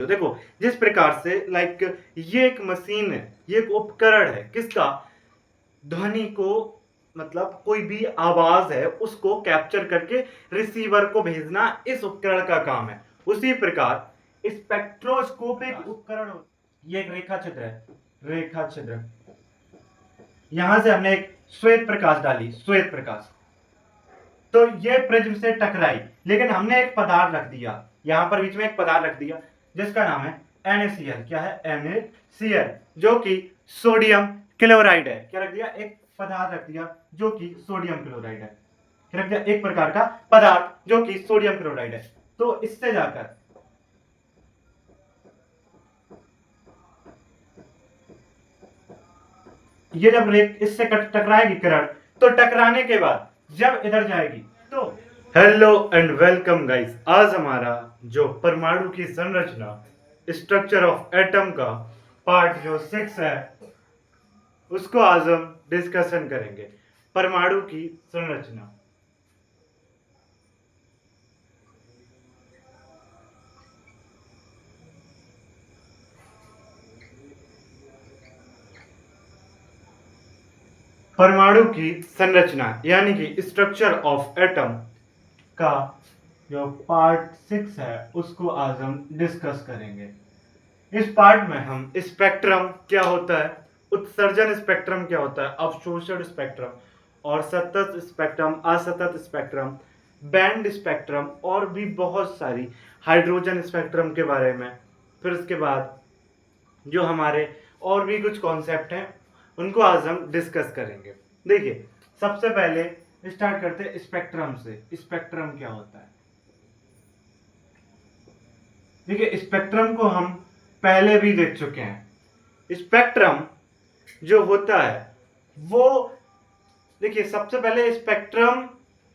तो देखो, जिस प्रकार से ये एक मशीन है, ये एक उपकरण है, किसका? ध्वनि को, मतलब कोई भी आवाज है उसको कैप्चर करके रिसीवर को भेजना इस उपकरण का काम है। उसी प्रकार स्पेक्ट्रोस्कोप एक उपकरण ये एक रेखा चित्र है, रेखा चित्र। यहां से हमने एक श्वेत प्रकाश डाली, श्वेत प्रकाश, तो ये प्रिज्म से टकराई, लेकिन हमने एक पदार्थ रख दिया, यहां पर बीच में एक पदार्थ रख दिया जिसका नाम है NaCl। क्या है? NaCl, जो कि सोडियम क्लोराइड है। क्या रख दिया? एक पदार्थ रख दिया जो कि सोडियम क्लोराइड है। क्या रख दिया? एक प्रकार का पदार्थ जो कि सोडियम क्लोराइड है। तो इससे जाकर ये जब इससे टकराएगी किरण, तो टकराने के बाद जब इधर जाएगी तो हेलो एंड वेलकम गाइस। आज हमारा जो परमाणु की संरचना, स्ट्रक्चर ऑफ एटम का पार्ट जो 6 है, उसको आज हम डिस्कशन करेंगे। परमाणु की संरचना। परमाणु की संरचना यानी कि स्ट्रक्चर ऑफ एटम का जो पार्ट 6 है उसको आज हम डिस्कस करेंगे। इस पार्ट में हम स्पेक्ट्रम क्या होता है, उत्सर्जन स्पेक्ट्रम क्या होता है, अवशोषण स्पेक्ट्रम और सतत स्पेक्ट्रम, असतत स्पेक्ट्रम, बैंड स्पेक्ट्रम और भी बहुत सारी, हाइड्रोजन स्पेक्ट्रम के बारे में, फिर उसके बाद जो हमारे और भी कुछ कॉन्सेप्ट हैं उनको आज हम डिस्कस करेंगे। देखिए, सबसे पहले स्टार्ट करते हैं स्पेक्ट्रम से। स्पेक्ट्रम क्या होता है? देखिए, स्पेक्ट्रम को हम पहले भी देख चुके हैं। स्पेक्ट्रम जो होता है वो, देखिए, सबसे पहले स्पेक्ट्रम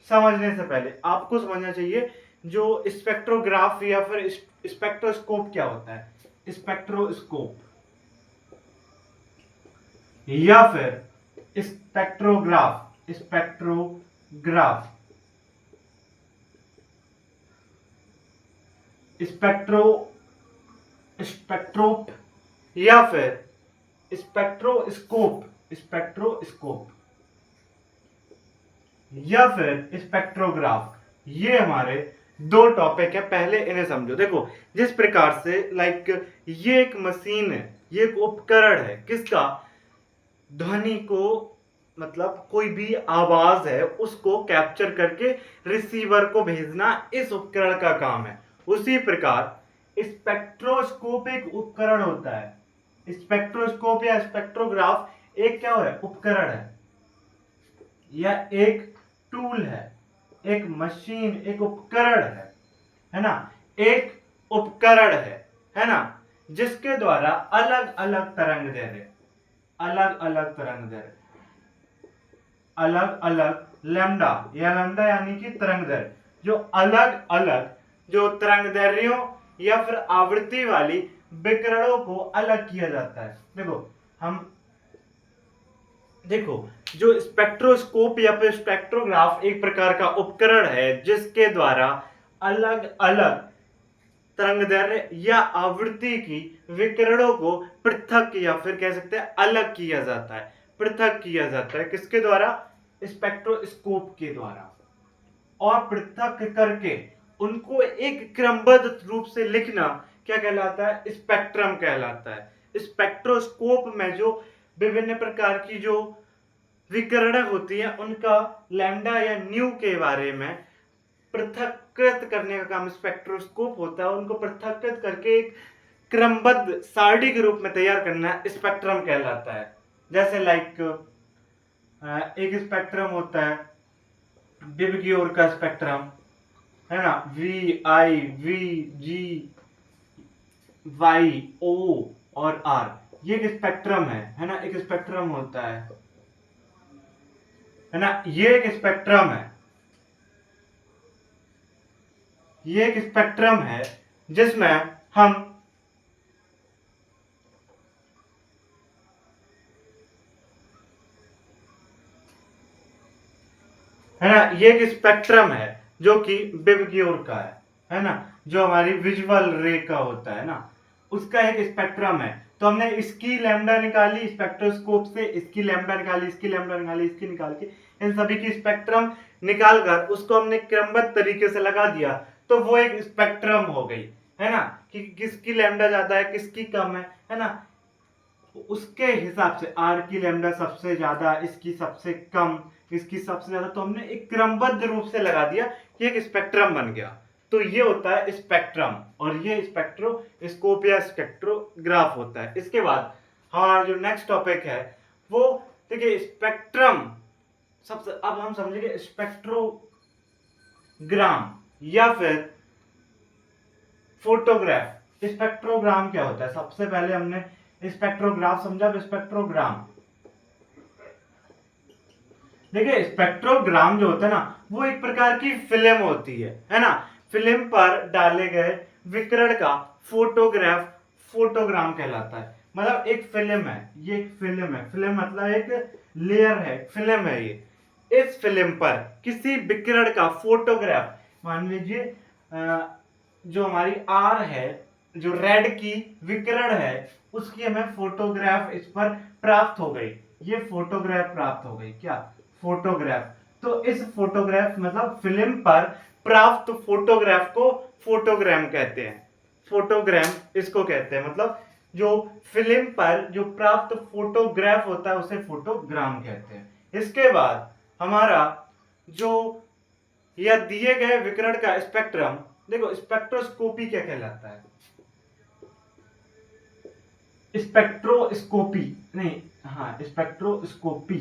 समझने से पहले आपको समझना चाहिए जो स्पेक्ट्रोग्राफ या फिर स्पेक्ट्रोस्कोप क्या होता है। स्पेक्ट्रोस्कोप या फिर स्पेक्ट्रोग्राफ, स्पेक्ट्रोग्राफ, स्पेक्ट्रो स्पेक्ट्रोप या फिर स्पेक्ट्रोस्कोप, स्पेक्ट्रोस्कोप या फिर स्पेक्ट्रोग्राफ, ये हमारे दो टॉपिक है। पहले इन्हें समझो। देखो, जिस प्रकार से ये एक मशीन है, ये एक उपकरण है, किसका? ध्वनि को, मतलब कोई भी आवाज है उसको कैप्चर करके रिसीवर को भेजना इस उपकरण का काम है। उसी प्रकार स्पेक्ट्रोस्कोप एक उपकरण होता है। स्पेक्ट्रोस्कोप या स्पेक्ट्रोग्राफ एक क्या है? उपकरण है या एक टूल है, एक मशीन, एक उपकरण है ना? एक उपकरण है ना, जिसके द्वारा अलग अलग तरंग दैर्ध्य, अलग अलग तरंग दैर्ध्य, अलग अलग लैम्डा या लैम्डा यानी कि तरंग दैर्ध्य, जो अलग अलग जो तरंग दैर्ध्यों या फिर आवृत्ति वाली विकिरणों को अलग किया जाता है। देखो, जो स्पेक्ट्रोस्कोप या फिर स्पेक्ट्रोग्राफ एक प्रकार का उपकरण है जिसके द्वारा अलग अलग तरंगदैर्ध्य या आवृत्ति की विकिरणों को पृथक या फिर कह सकते हैं अलग किया जाता है। पृथक किया जाता है किसके द्वारा? स्पेक्ट्रोस्कोप के द्वारा। और पृथक करके उनको एक क्रमबद्ध रूप से लिखना क्या कहलाता है? स्पेक्ट्रम कहलाता है। स्पेक्ट्रोस्कोप में जो विभिन्न प्रकार की जो विकिरण होती है उनका लैम्डा या न्यू के बारे में पृथक्कृत करने का काम स्पेक्ट्रोस्कोप होता है। उनको पृथक्कृत करके एक क्रमबद्ध सारणी के रूप में तैयार करना स्पेक्ट्रम कहलाता है। जैसे एक स्पेक्ट्रम होता है विबग्योर का स्पेक्ट्रम, है ना, VI, VG, YO और R, ये एक स्पेक्ट्रम है ना, एक स्पेक्ट्रम होता है ना, ये एक स्पेक्ट्रम है, ये एक स्पेक्ट्रम है जिसमें हम है ना, ये एक स्पेक्ट्रम है जो कि विबग्योर का है ना, जो हमारी विजुअल रे का होता है ना, उसका एक स्पेक्ट्रम है। तो हमने इसकी लैम्डा निकाली स्पेक्ट्रोस्कोप से, इसकी लैम्डा निकाली, इसकी लैम्डा निकाली, इसकी निकाल के इन सभी की स्पेक्ट्रम निकाल कर उसको हमने क्रमबद्ध तरीके से लगा दिया, तो वो एक स्पेक्ट्रम हो गई, है ना, कि किसकी लैम्डा ज्यादा है किसकी कम है ना। उसके हिसाब से आर की लैम्डा सबसे ज्यादा, इसकी सबसे कम, इसकी सबसे ज्यादा, तो हमने एक क्रमबद्ध रूप से लगा दिया कि एक स्पेक्ट्रम बन गया। तो ये होता है स्पेक्ट्रम, और ये स्पेक्ट्रोस्कोप या स्पेक्ट्रोग्राफ होता है। इसके बाद हमारा जो नेक्स्ट टॉपिक है वो देखिए स्पेक्ट्रम। सबसे अब हम समझेंगे स्पेक्ट्रोग्राम या फिर फोटोग्राफ। स्पेक्ट्रोग्राम क्या होता है? सबसे पहले हमने स्पेक्ट्रोग्राफ समझा, स्पेक्ट्रोग्राम देखिए स्पेक्ट्रोग्राम जो होता है ना वो एक प्रकार की फिल्म होती है ना। फिल्म पर डाले गए विकिरण का फोटोग्राम कहलाता है। मतलब एक फिल्म है, ये एक फिल्म है, फिल्म मतलब एक लेयर है, फिल्म है ये। इस फिल्म पर किसी विकिरण का फोटोग्राफ, मान लीजिए जो हमारी आर है, जो रेड की विकिरण है उसकी हमें फोटोग्राफ इस पर प्राप्त हो गई, ये फोटोग्राफ प्राप्त हो गई। क्या? फोटोग्राफ। तो इस फोटोग्राफ मतलब फिल्म पर प्राप्त फोटोग्राफ को फोटोग्राम कहते हैं। फोटोग्राम इसको कहते हैं, मतलब जो फिल्म पर जो प्राप्त फोटोग्राफ होता है उसे फोटोग्राम कहते हैं। इसके बाद हमारा जो यह दिए गए विकिरण का स्पेक्ट्रम, देखो स्पेक्ट्रोस्कोपी क्या कहलाता है? स्पेक्ट्रोस्कोपी नहीं, हाँ स्पेक्ट्रोस्कोपी।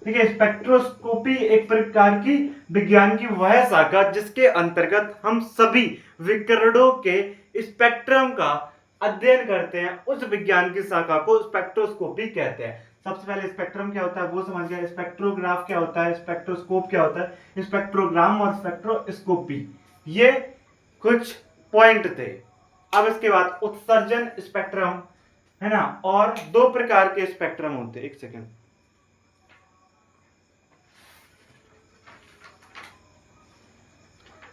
ठीक है, स्पेक्ट्रोस्कोपी एक प्रकार की विज्ञान की वह शाखा जिसके अंतर्गत हम सभी विकिरणों के स्पेक्ट्रम का अध्ययन करते हैं, उस विज्ञान की शाखा को स्पेक्ट्रोस्कोपी कहते हैं। सबसे पहले स्पेक्ट्रम क्या होता है वो समझ गए, स्पेक्ट्रोग्राफ क्या होता है, स्पेक्ट्रोस्कोप क्या होता है, स्पेक्ट्रोग्राम और स्पेक्ट्रोस्कोपी, ये कुछ पॉइंट थे। अब इसके बाद उत्सर्जन स्पेक्ट्रम, है ना, और दो प्रकार के स्पेक्ट्रम होते हैं। एक सेकेंड,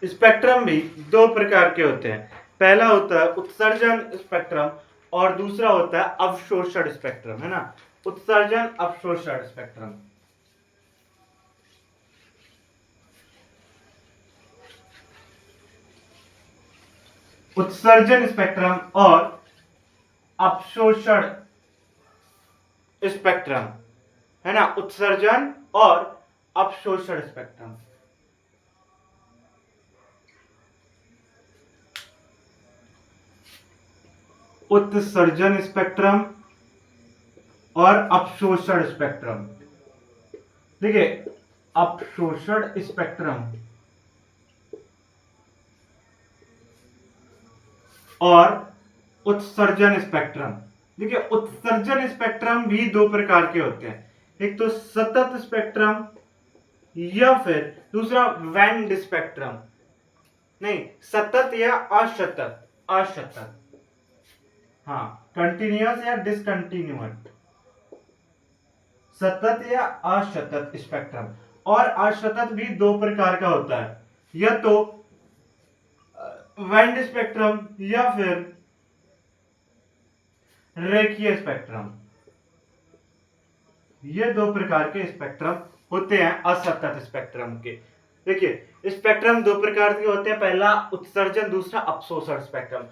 स्पेक्ट्रम भी दो प्रकार के होते हैं। पहला होता है उत्सर्जन स्पेक्ट्रम और दूसरा होता है अवशोषण स्पेक्ट्रम, है ना। उत्सर्जन अवशोषण स्पेक्ट्रम। उत्सर्जन स्पेक्ट्रम और अवशोषण स्पेक्ट्रम, है ना, उत्सर्जन और अवशोषण स्पेक्ट्रम। उत्सर्जन स्पेक्ट्रम और अवशोषण स्पेक्ट्रम। देखिए अवशोषण स्पेक्ट्रम और उत्सर्जन स्पेक्ट्रम। देखिए उत्सर्जन स्पेक्ट्रम भी दो प्रकार के होते हैं, एक तो सतत स्पेक्ट्रम या फिर दूसरा बैंड स्पेक्ट्रम। नहीं, सतत या असतत, असतत, हाँ, कंटिन्यूअस या डिसकंटिन्यूअस, सतत या असतत स्पेक्ट्रम। और असतत भी दो प्रकार का होता है, या तो बैंड स्पेक्ट्रम या फिर रेखीय स्पेक्ट्रम। ये दो प्रकार के स्पेक्ट्रम होते हैं असतत स्पेक्ट्रम के। देखिए स्पेक्ट्रम दो प्रकार के होते हैं, पहला उत्सर्जन, दूसरा अवशोषण स्पेक्ट्रम।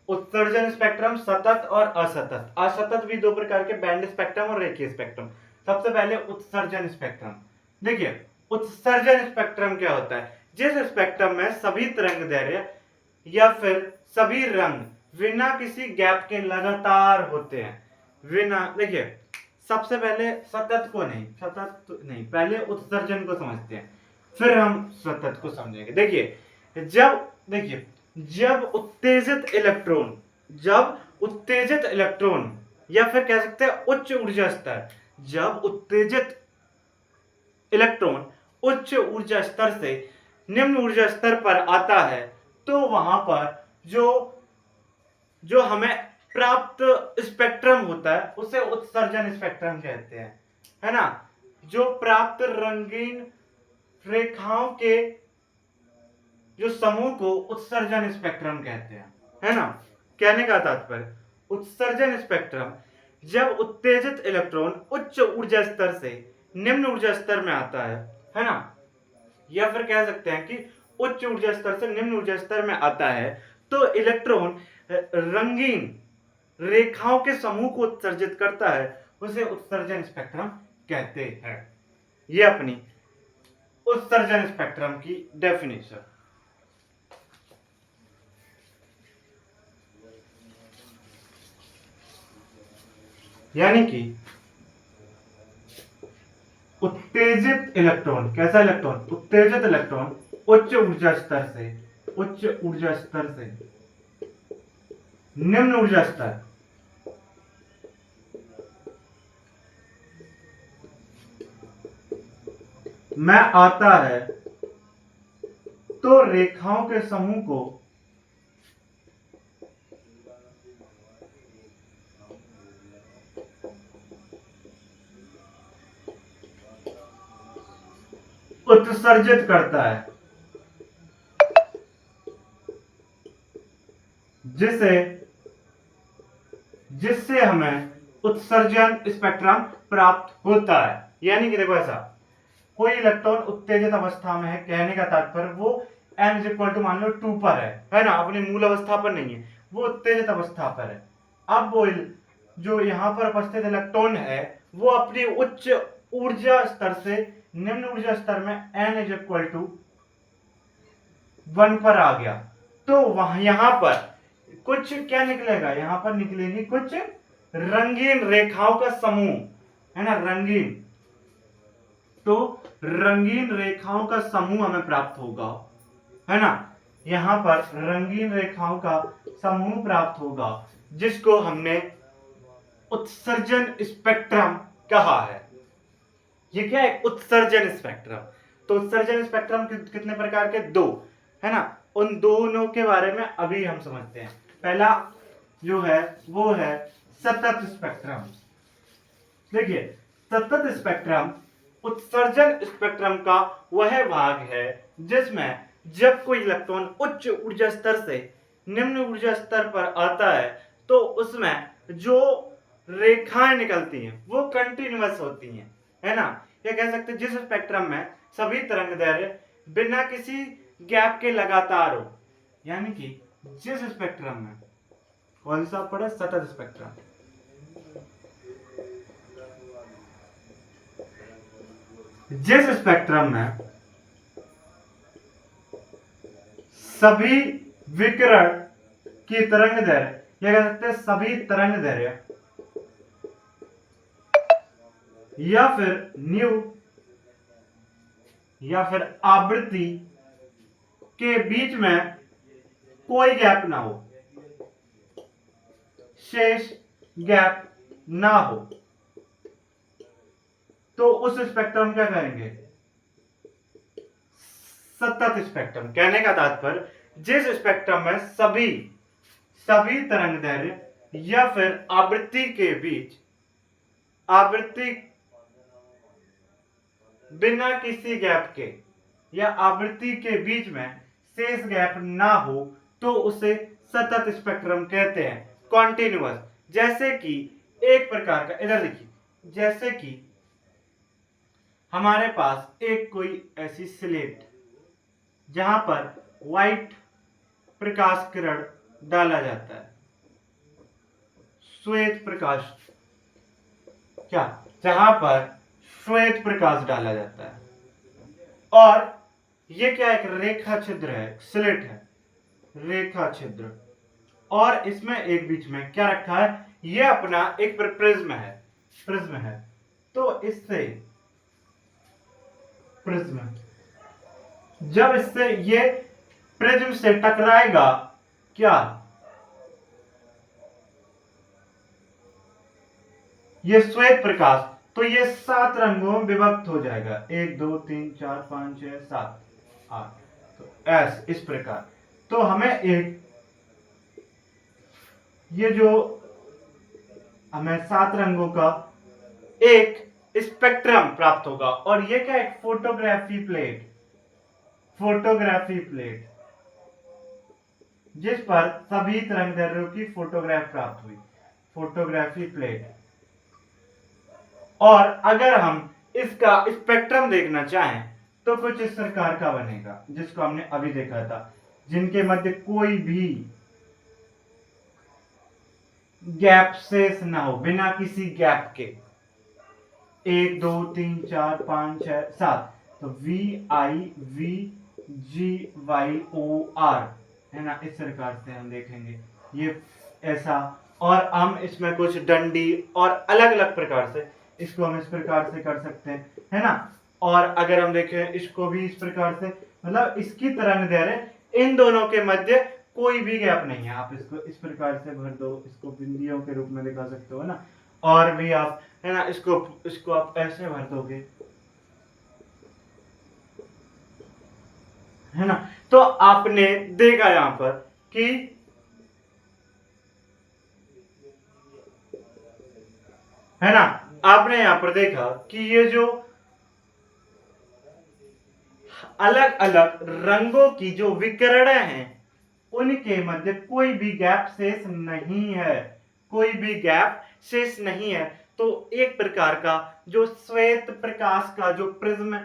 उत्सर्जन स्पेक्ट्रम सतत और असतत, असतत भी दो प्रकार के, बैंड स्पेक्ट्रम और रेखीय स्पेक्ट्रम। सबसे पहले उत्सर्जन स्पेक्ट्रम। देखिए उत्सर्जन स्पेक्ट्रम क्या होता है? जिस स्पेक्ट्रम में सभी तरंगदैर्घ्य या फिर सभी रंग बिना किसी गैप के लगातार होते हैं, बिना, देखिए सबसे पहले सतत को नहीं, सतत नहीं, पहले उत्सर्जन को समझते हैं फिर हम सतत को समझेंगे। देखिए जब उत्तेजित इलेक्ट्रॉन, जब उत्तेजित इलेक्ट्रॉन या फिर कह सकते हैं उच्च ऊर्जा स्तर, जब उत्तेजित इलेक्ट्रॉन उच्च ऊर्जा स्तर से निम्न ऊर्जा स्तर पर आता है तो वहां पर जो हमें प्राप्त स्पेक्ट्रम होता है उसे उत्सर्जन स्पेक्ट्रम कहते हैं, है ना। जो प्राप्त रंगीन रेखाओं के जो समूह को उत्सर्जन स्पेक्ट्रम कहते हैं, है ना। कहने का तात्पर्य, उत्सर्जन स्पेक्ट्रम जब उत्तेजित इलेक्ट्रॉन उच्च ऊर्जा स्तर से निम्न ऊर्जा स्तर में आता है ना, या फिर कह सकते हैं कि उच्च ऊर्जा स्तर से निम्न ऊर्जा स्तर में आता है, तो इलेक्ट्रॉन रंगीन रेखाओं के समूह को उत्सर्जित करता है, उसे उत्सर्जन स्पेक्ट्रम कहते हैं। ये अपनी उत्सर्जन स्पेक्ट्रम की डेफिनेशन। यानी कि उत्तेजित इलेक्ट्रॉन, कैसा इलेक्ट्रॉन, उत्तेजित इलेक्ट्रॉन उच्च ऊर्जा स्तर से निम्न ऊर्जा स्तर में आता है, तो रेखाओं के समूह को उत्सर्जित करता है, जिससे हमें उत्सर्जन स्पेक्ट्रम प्राप्त होता है। यानी कि देखो, ऐसा कोई इलेक्ट्रॉन उत्तेजित अवस्था में है, कहने का तात्पर्य वो n मान लो 2 पर है ना, अपनी मूल अवस्था पर नहीं है, वो उत्तेजित अवस्था पर है। अब वो जो यहाँ पर उपस्थित इलेक्ट्रॉन है वो अपनी उच्च ऊर्जा स्तर से निम्न ऊर्जा स्तर में n 1 पर आ गया, तो वहां यहां पर कुछ क्या निकलेगा, यहां पर निकलेगी कुछ रंगीन रेखाओं का समूह, है ना, रंगीन। तो रंगीन रेखाओं का समूह हमें प्राप्त होगा, है ना, यहां पर रंगीन रेखाओं का समूह प्राप्त होगा, जिसको हमने उत्सर्जन स्पेक्ट्रम कहा है। ये क्या है, उत्सर्जन स्पेक्ट्रम। तो उत्सर्जन स्पेक्ट्रम कितने प्रकार के, 2, है ना। उन दोनों के बारे में अभी हम समझते हैं। पहला जो है वो है सतत स्पेक्ट्रम। देखिए, सतत स्पेक्ट्रम उत्सर्जन स्पेक्ट्रम का वह भाग है जिसमें जब कोई इलेक्ट्रॉन उच्च ऊर्जा स्तर से निम्न ऊर्जा स्तर पर आता है, तो उसमें जो रेखाएं निकलती हैं वो कंटिन्यूअस होती हैं, है ना। या कह सकते हैं जिस स्पेक्ट्रम में सभी तरंगदैर्घ्य बिना किसी गैप के लगातार हो, यानी कि जिस स्पेक्ट्रम में, कौन सा पड़ा, सतत स्पेक्ट्रम, जिस स्पेक्ट्रम में सभी विकिरण की तरंगदैर्घ्य, या कह सकते हैं सभी तरंगदैर्घ्य या फिर न्यू या फिर आवृत्ति के बीच में कोई गैप ना हो, शेष गैप ना हो, तो उस स्पेक्ट्रम क्या कहेंगे, सतत स्पेक्ट्रम। कहने का तात्पर्य, जिस स्पेक्ट्रम में सभी तरंगदैर्घ्य या फिर आवृत्ति के बीच, आवृत्ति बिना किसी गैप के या आवृत्ति के बीच में शेष गैप ना हो, तो उसे सतत स्पेक्ट्रम कहते हैं, कॉन्टिन्यूअस। जैसे कि एक प्रकार का, इधर देखिए, जैसे कि हमारे पास एक कोई ऐसी स्लेट जहां पर व्हाइट प्रकाश किरण डाला जाता है, श्वेत प्रकाश, क्या, जहां पर श्वेत प्रकाश डाला जाता है, और ये क्या, एक रेखा छिद्र है, स्लिट है, रेखा छिद्र, और इसमें एक बीच में क्या रखा है, ये अपना एक प्रिज्म है। तो इससे प्रिज्म, जब इससे ये प्रिज्म से टकराएगा, क्या, ये श्वेत प्रकाश, तो ये 7 रंगों में विभक्त हो जाएगा, 1 2 3 4 5 6 7 8, तो ऐस इस प्रकार। तो हमें एक, ये जो हमें 7 रंगों का एक स्पेक्ट्रम प्राप्त होगा, और ये क्या है, फोटोग्राफी प्लेट, जिस पर सभी तरंगदैर्घ्यों की फोटोग्राफ प्राप्त हुई, फोटोग्राफी प्लेट। और अगर हम इसका स्पेक्ट्रम देखना चाहें तो कुछ इस प्रकार का बनेगा, जिसको हमने अभी देखा था, जिनके मध्य कोई भी गैप शेष ना हो, बिना किसी गैप के। 1 2 3 4 5 6 7, तो V I V G Y O R, है ना, इस प्रकार से हम देखेंगे ये ऐसा। और हम इसमें कुछ डंडी और अलग अलग प्रकार से इसको हम इस प्रकार से कर सकते हैं, है ना। और अगर हम देखें इसको भी इस प्रकार से, मतलब इसकी तरंगदैर्घ्य इन दोनों के मध्य कोई भी गैप नहीं है। आप इसको इस प्रकार से भर दो, इसको बिंदियों के रूप में दिखा सकते हो ना। और भी आप, है ना, इसको इसको आप ऐसे भर दोगे, है ना। तो आपने देखा यहां पर कि है ना, आपने यहां पर देखा कि ये जो अलग अलग रंगों की जो विकिरणें हैं उनके मध्य कोई भी गैप शेष नहीं है, कोई भी गैप शेष नहीं है। तो एक प्रकार का जो श्वेत प्रकाश का जो प्रिज्म,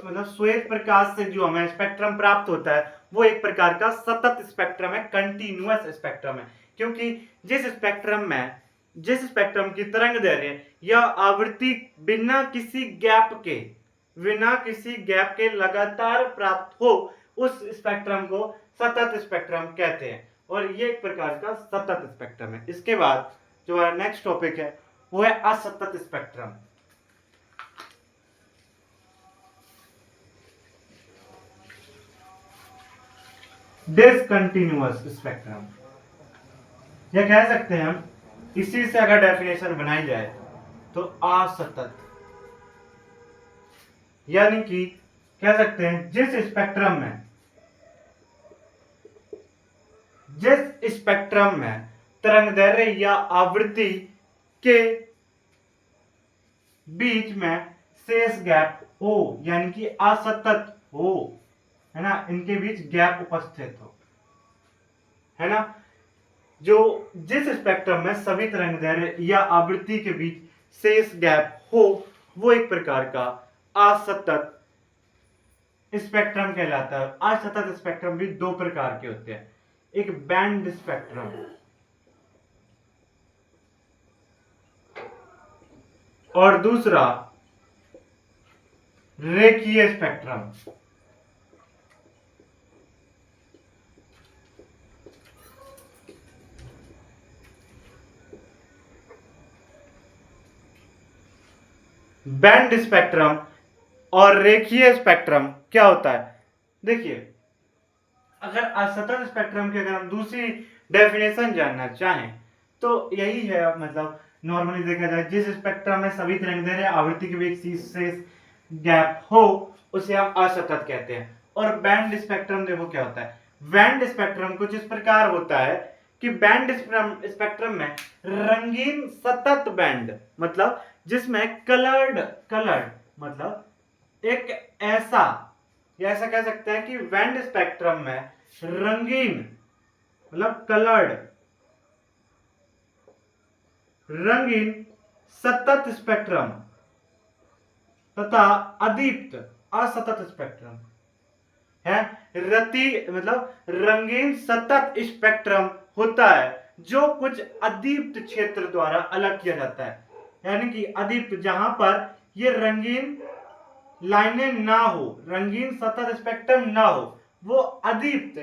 मतलब श्वेत प्रकाश से जो हमें स्पेक्ट्रम प्राप्त होता है वो एक प्रकार का सतत स्पेक्ट्रम है, कंटिन्यूअस स्पेक्ट्रम है। क्योंकि जिस स्पेक्ट्रम की तरंगदैर्घ्य या आवृत्ति बिना किसी गैप के लगातार प्राप्त हो, उस स्पेक्ट्रम को सतत स्पेक्ट्रम कहते हैं। और ये एक प्रकार का सतत स्पेक्ट्रम है। इसके बाद जो हमारा नेक्स्ट टॉपिक है वो है असतत स्पेक्ट्रम। डिसकंटिन्यूअस स्पेक्ट्रम, या कह सकते हैं हम, इसी से अगर डेफिनेशन बनाई जाए तो असतत, यानी कि कह सकते हैं जिस स्पेक्ट्रम में तरंगदैर्घ्य या आवृत्ति के बीच में शेष गैप हो, यानी कि असतत हो, है ना, इनके बीच गैप उपस्थित हो, है ना। जिस स्पेक्ट्रम में सभी तरंगदैर्घ्य या आवृत्ति के बीच शेष गैप हो वो एक प्रकार का असतत स्पेक्ट्रम कहलाता है। असतत स्पेक्ट्रम भी दो प्रकार के होते हैं, एक बैंड स्पेक्ट्रम और दूसरा रेखीय स्पेक्ट्रम। बैंड स्पेक्ट्रम और रेखीय स्पेक्ट्रम क्या होता है? देखिए, अगर असतत स्पेक्ट्रम की अगर हम दूसरी डेफिनेशन जानना चाहें तो यही है, मतलब नॉर्मली देखा जाए जिस स्पेक्ट्रम में सभी तरंगदैर्घ्य आवृत्ति के बीच शेष गैप हो उसे हम असतत कहते हैं। और बैंड स्पेक्ट्रम देखो क्या होता है। बैंड स्पेक्ट्रम कुछ इस प्रकार होता है कि बैंड स्पेक्ट्रम में रंगीन सतत बैंड, मतलब जिसमें कलर्ड मतलब एक ऐसा, या ऐसा कह सकते हैं कि बैंड स्पेक्ट्रम में रंगीन, मतलब कलर्ड, रंगीन सतत स्पेक्ट्रम तथा अदीप्त असतत स्पेक्ट्रम है। मतलब रंगीन सतत स्पेक्ट्रम होता है जो कुछ अदीप्त क्षेत्र द्वारा अलग किया जाता है, यानी कि अदीप्त जहां पर ये रंगीन लाइनें ना हो, रंगीन सतत स्पेक्ट्रम ना हो, वो अदीप्त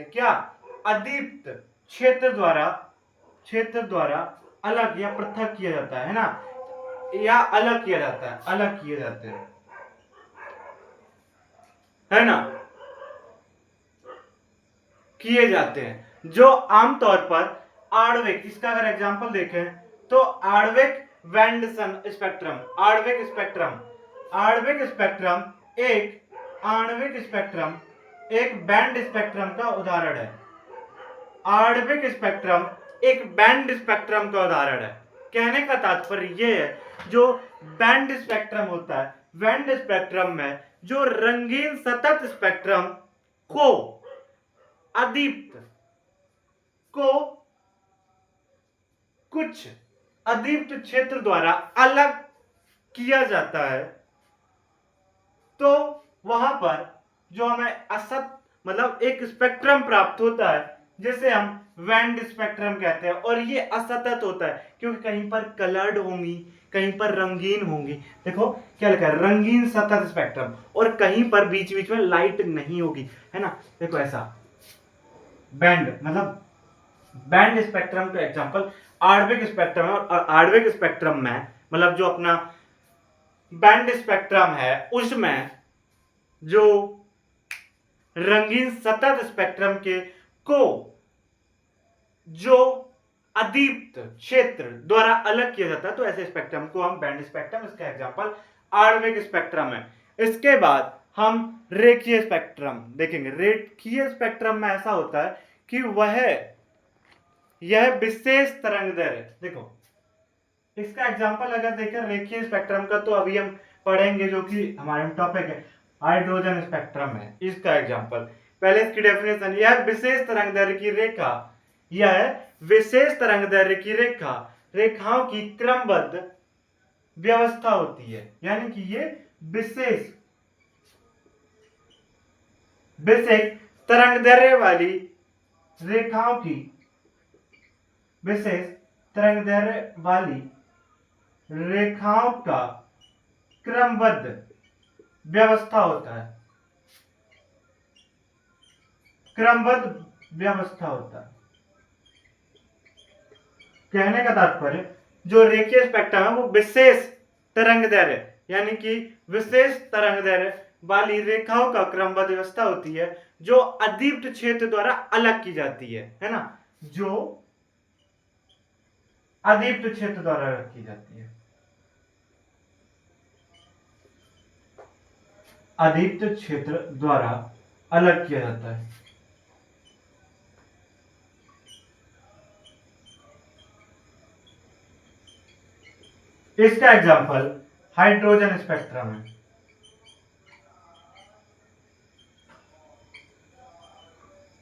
अदीप्त क्षेत्र द्वारा अलग या पृथक किया जाता है ना, या अलग किया जाते हैं, है ना, किए जाते हैं। जो आमतौर पर आणविक, इसका अगर एग्जांपल देखें तो आणविक बैंड स्पेक्ट्रम, आणविक स्पेक्ट्रम एक बैंड स्पेक्ट्रम का उदाहरण है। आणविक स्पेक्ट्रम एक बैंड स्पेक्ट्रम का उदाहरण है। कहने का तात्पर्य यह है, जो बैंड स्पेक्ट्रम होता है, बैंड स्पेक्ट्रम में जो रंगीन सतत स्पेक्ट्रम को अदीप्त को कुछ अदीप्त क्षेत्र द्वारा अलग किया जाता है, तो वहां पर जो हमें असत मतलब एक स्पेक्ट्रम प्राप्त होता है, जिसे हम बैंड स्पेक्ट्रम कहते हैं। और ये असतत होता है क्योंकि कहीं पर कलर्ड होंगी, कहीं पर रंगीन होंगी। देखो क्या लिखा है, रंगीन सतत स्पेक्ट्रम, और कहीं पर बीच बीच में लाइट नहीं होगी, है ना। देखो ऐसा बैंड मतलब बैंड स्पेक्ट्रम का एग्जांपल आणविक स्पेक्ट्रम है, और आणविक स्पेक्ट्रम में मतलब जो अपना बैंड स्पेक्ट्रम है उसमें जो रंगीन सतत स्पेक्ट्रम के को जो अदीप्त क्षेत्र द्वारा अलग किया जाता है, तो ऐसे स्पेक्ट्रम को हम बैंड स्पेक्ट्रम, इसका एग्जांपल आणविक स्पेक्ट्रम है। इसके बाद हम रेखीय स्पेक्ट्रम देखेंगे। रेखीय स्पेक्ट्रम में ऐसा होता है कि यह विशेष तरंगदैर्घ्य, देखो इसका एग्जांपल अगर देखें रेखीय स्पेक्ट्रम का, तो अभी हम पढ़ेंगे जो कि हमारे टॉपिक है हाइड्रोजन स्पेक्ट्रम है, इसका एग्जांपल। पहले इसकी डेफिनेशन, यह विशेष तरंगदैर्घ्य की रेखा, यह विशेष तरंगदैर्घ्य की रेखा रेखाओं की क्रमबद्ध व्यवस्था होती है, यानी कि ये विशेष तरंगदैर्घ्य वाली रेखाओं की विशेष तरंगदैर्घ्य वाली रेखाओं का क्रमबद्ध व्यवस्था होता है, क्रमबद्ध व्यवस्था होता है। कहने का तात्पर्य जो रेखीय स्पेक्ट्रम है वो विशेष तरंगदैर्घ्य यानी कि विशेष तरंगदैर्घ्य वाली रेखाओं का क्रमबद्ध व्यवस्था होती है, जो अदीप्त क्षेत्र द्वारा अलग की जाती है ना, जो अदीप्त क्षेत्र द्वारा अलग की जाती है। अदीप्त क्षेत्र द्वारा अलग किया जाता है। इसका एग्जांपल हाइड्रोजन स्पेक्ट्रम है।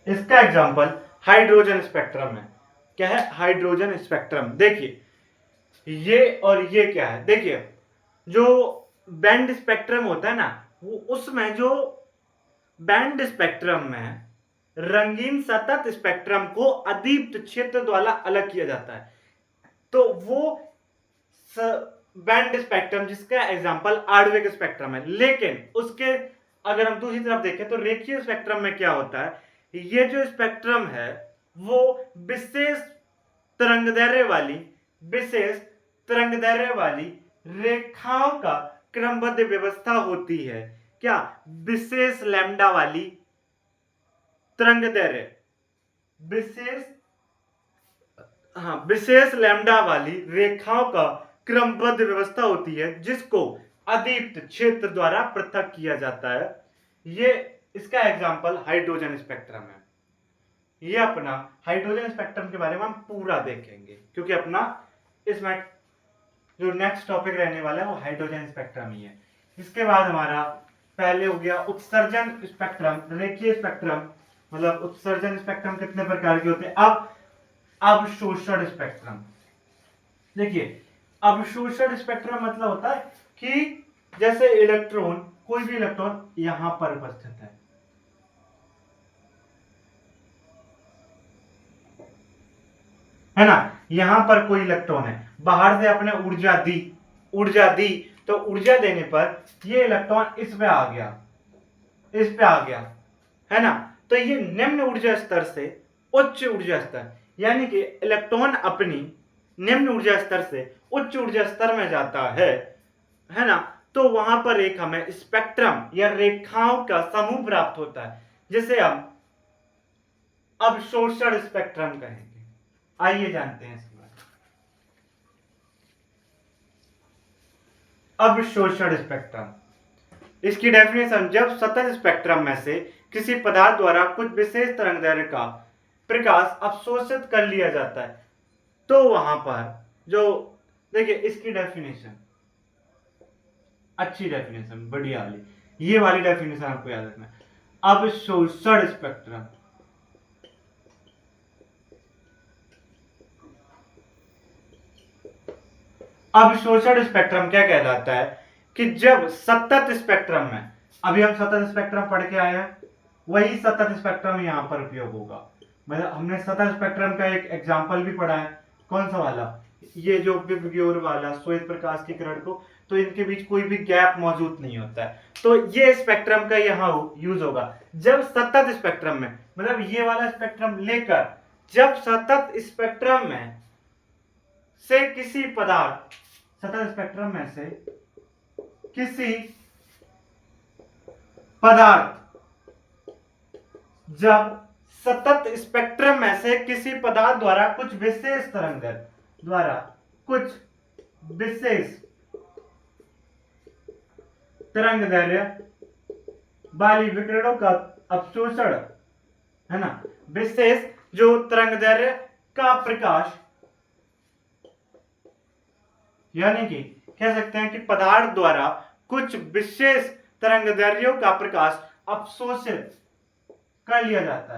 इसका एग्जांपल हाइड्रोजन स्पेक्ट्रम है। क्या है? Hydrogen spectrum. देखिए ये और ये क्या है, देखिए जो बैंड स्पेक्ट्रम होता है ना, वो उसमें जो बैंड स्पेक्ट्रम में रंगीन सतत स्पेक्ट्रम को अदीप्त क्षेत्र द्वारा अलग किया जाता है, तो वो बैंड स्पेक्ट्रम जिसका एग्जांपल आणविक स्पेक्ट्रम है। लेकिन उसके अगर हम दूसरी तरफ देखें तो रेखीय स्पेक्ट्रम में क्या होता है, ये जो स्पेक्ट्रम है वो विशेष तरंगदैर्घ्य वाली रेखाओं का क्रमबद्ध व्यवस्था होती है। क्या? विशेष लैम्डा वाली तरंगदैर्घ्य, विशेष लैम्डा वाली रेखाओं का क्रमबद्ध व्यवस्था होती है, जिसको अदीप्त क्षेत्र द्वारा पृथक किया जाता है। ये इसका एग्जांपल हाइड्रोजन स्पेक्ट्रम है। ये अपना हाइड्रोजन स्पेक्ट्रम के बारे में हम पूरा देखेंगे, क्योंकि अपना इसमें जो नेक्स्ट टॉपिक रहने वाला है वो हाइड्रोजन स्पेक्ट्रम ही है। इसके बाद हमारा पहले हो गया उत्सर्जन स्पेक्ट्रम, रेखीय स्पेक्ट्रम, मतलब उत्सर्जन स्पेक्ट्रम कितने प्रकार के होते हैं। अब अवशोषण स्पेक्ट्रम, देखिए अवशोषण स्पेक्ट्रम मतलब होता है कि जैसे इलेक्ट्रॉन, कोई भी इलेक्ट्रॉन यहां पर उपस्थित है ना, यहां पर कोई इलेक्ट्रॉन है, बाहर से अपने ऊर्जा दी तो ऊर्जा देने पर ये इलेक्ट्रॉन इस पे आ गया, है ना। तो ये निम्न ऊर्जा स्तर से उच्च ऊर्जा स्तर, यानी कि इलेक्ट्रॉन अपनी निम्न ऊर्जा स्तर से उच्च ऊर्जा स्तर में जाता है ना, तो वहां पर एक हमें स्पेक्ट्रम या रेखाओं का समूह प्राप्त होता है, जिसे हम अवशोषण स्पेक्ट्रम कहेंगे। आइए जानते हैं इसके बारे में। अवशोषण स्पेक्ट्रम, इसकी डेफिनेशन, जब सतत स्पेक्ट्रम में से किसी पदार्थ द्वारा कुछ विशेष तरंगदैर्घ्य का प्रकाश अवशोषित कर लिया जाता है, तो वहां पर जो देखिए इसकी डेफिनेशन, अच्छी डेफिनेशन, बढ़िया वाली, ये वाली डेफिनेशन आपको याद रखना है। अवशोषण स्पेक्ट्रम, अवशोषण स्पेक्ट्रम क्या कहलाता है कि जब सतत स्पेक्ट्रम में, अभी हम सतत स्पेक्ट्रम पढ़ के आए हैं, वही सतत स्पेक्ट्रम यहां पर उपयोग होगा। मतलब हमने सतत स्पेक्ट्रम का एक एग्जांपल भी पढ़ा है, कौन सा वाला, ये जो विबग्योर वाला, श्वेत प्रकाश की किरण को, तो इनके बीच कोई भी गैप मौजूद नहीं होता है, तो ये स्पेक्ट्रम का यहाँ यूज होगा जब सतत स्पेक्ट्रम में, मतलब ये वाला स्पेक्ट्रम लेकर जब सतत स्पेक्ट्रम में से किसी पदार्थ, सतत स्पेक्ट्रम में से किसी पदार्थ, जब सतत स्पेक्ट्रम में से किसी पदार्थ द्वारा कुछ विशेष तरंगदैर्घ्य द्वारा कुछ विशेष तरंगदैर्घ्य वाली विकिरणों का अवशोषण, है ना, विशेष जो तरंगदैर्घ्य का प्रकाश, यानी कि कह सकते हैं कि पदार्थ द्वारा कुछ विशेष तरंगदैर्घ्यों का प्रकाश अवशोषित कर लिया जाता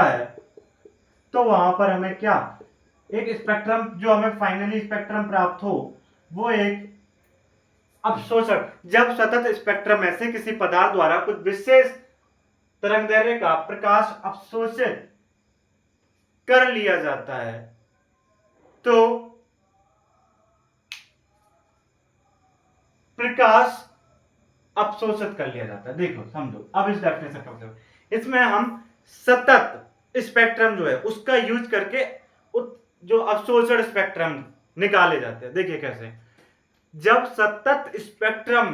है, तो वहां पर हमें क्या, एक स्पेक्ट्रम, जो हमें फाइनली स्पेक्ट्रम प्राप्त हो, वो एक अवशोषण, जब सतत स्पेक्ट्रम में से किसी पदार्थ द्वारा कुछ विशेष तरंगदैर्घ्य का प्रकाश अवशोषित कर लिया जाता है, तो प्रकाश अवशोषित कर लिया जाता है। देखो समझो, अब इस डेफिनेशन का मतलब, इसमें हम सतत स्पेक्ट्रम जो है उसका यूज करके जो अवशोषण स्पेक्ट्रम निकाले जाते हैं। देखिए कैसे, जब सतत स्पेक्ट्रम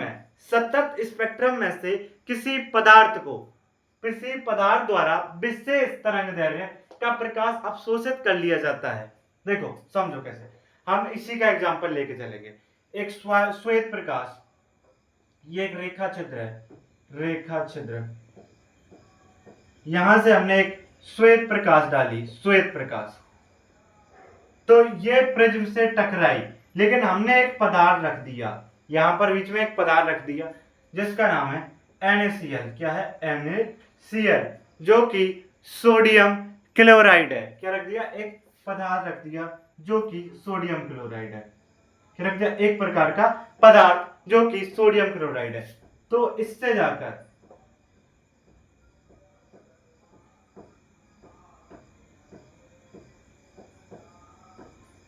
में से किसी पदार्थ द्वारा विशेष तरंगदैर्घ्य का प्रकाश अवशोषित कर लिया जाता है। देखो समझो कैसे, हम इसी का एग्जांपल लेके चलेंगे। एक श्वेत प्रकाश, ये एक रेखा छिद्र, यहां से हमने एक श्वेत प्रकाश डाली, श्वेत प्रकाश, तो ये प्रिज्म से टकराई, लेकिन हमने एक पदार्थ रख दिया, यहां पर बीच में एक पदार्थ रख दिया जिसका नाम है NaCl। क्या है? NaCl, जो कि सोडियम क्लोराइड है। क्या रख दिया? एक पदार्थ रख दिया जो कि सोडियम क्लोराइड है। क्या रख दिया? एक प्रकार का पदार्थ जो कि सोडियम क्लोराइड है। तो इससे जाकर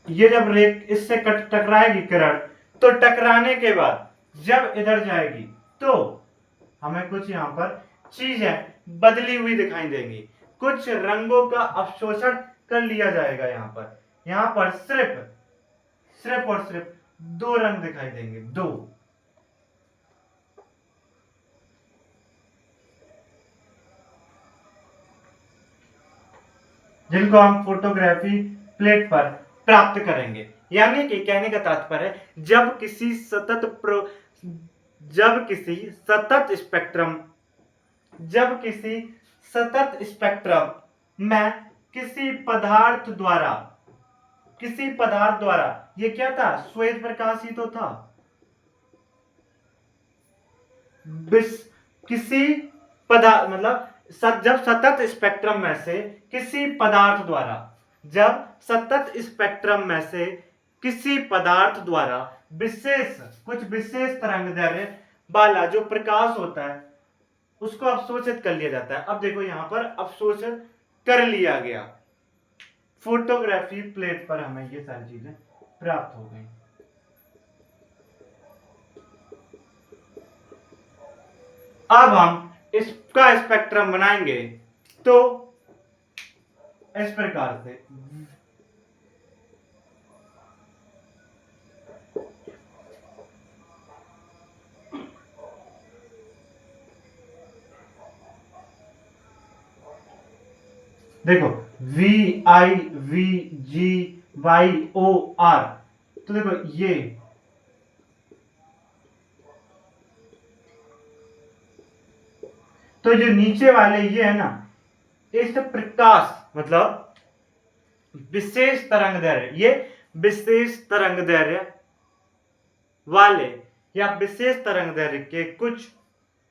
ये जब इससे टकराएगी किरण, तो टकराने के बाद जब इधर जाएगी तो हमें कुछ यहां पर चीजें बदली हुई दिखाई देंगी, कुछ रंगों का अवशोषण कर लिया जाएगा। यहां पर सिर्फ और सिर्फ दो रंग दिखाई देंगे, दो, जिनको हम फोटोग्राफी प्लेट पर प्राप्त करेंगे। यानी कि कहने का तात्पर्य है, जब किसी सतत स्पेक्ट्रम में किसी पदार्थ द्वारा ये क्या था? श्वेत प्रकाश ही तो था। किसी पदार्थ, मतलब जब सतत स्पेक्ट्रम में से किसी पदार्थ द्वारा कुछ विशेष तरंगदैर्घ्य वाला जो प्रकाश होता है उसको अवशोषित कर लिया जाता है। अब देखो यहां पर अवशोषित कर लिया गया, फोटोग्राफी प्लेट पर हमें ये सारी चीजें प्राप्त हो गई। अब हम इसका स्पेक्ट्रम बनाएंगे तो इस प्रकार से, देखो VIVGYOR, तो देखो ये तो जो नीचे वाले ये है ना, इस प्रकाश मतलब विशेष तरंगदैर्घ्य, ये विशेष तरंगदैर्घ्य वाले या विशेष तरंगदैर्घ्य के कुछ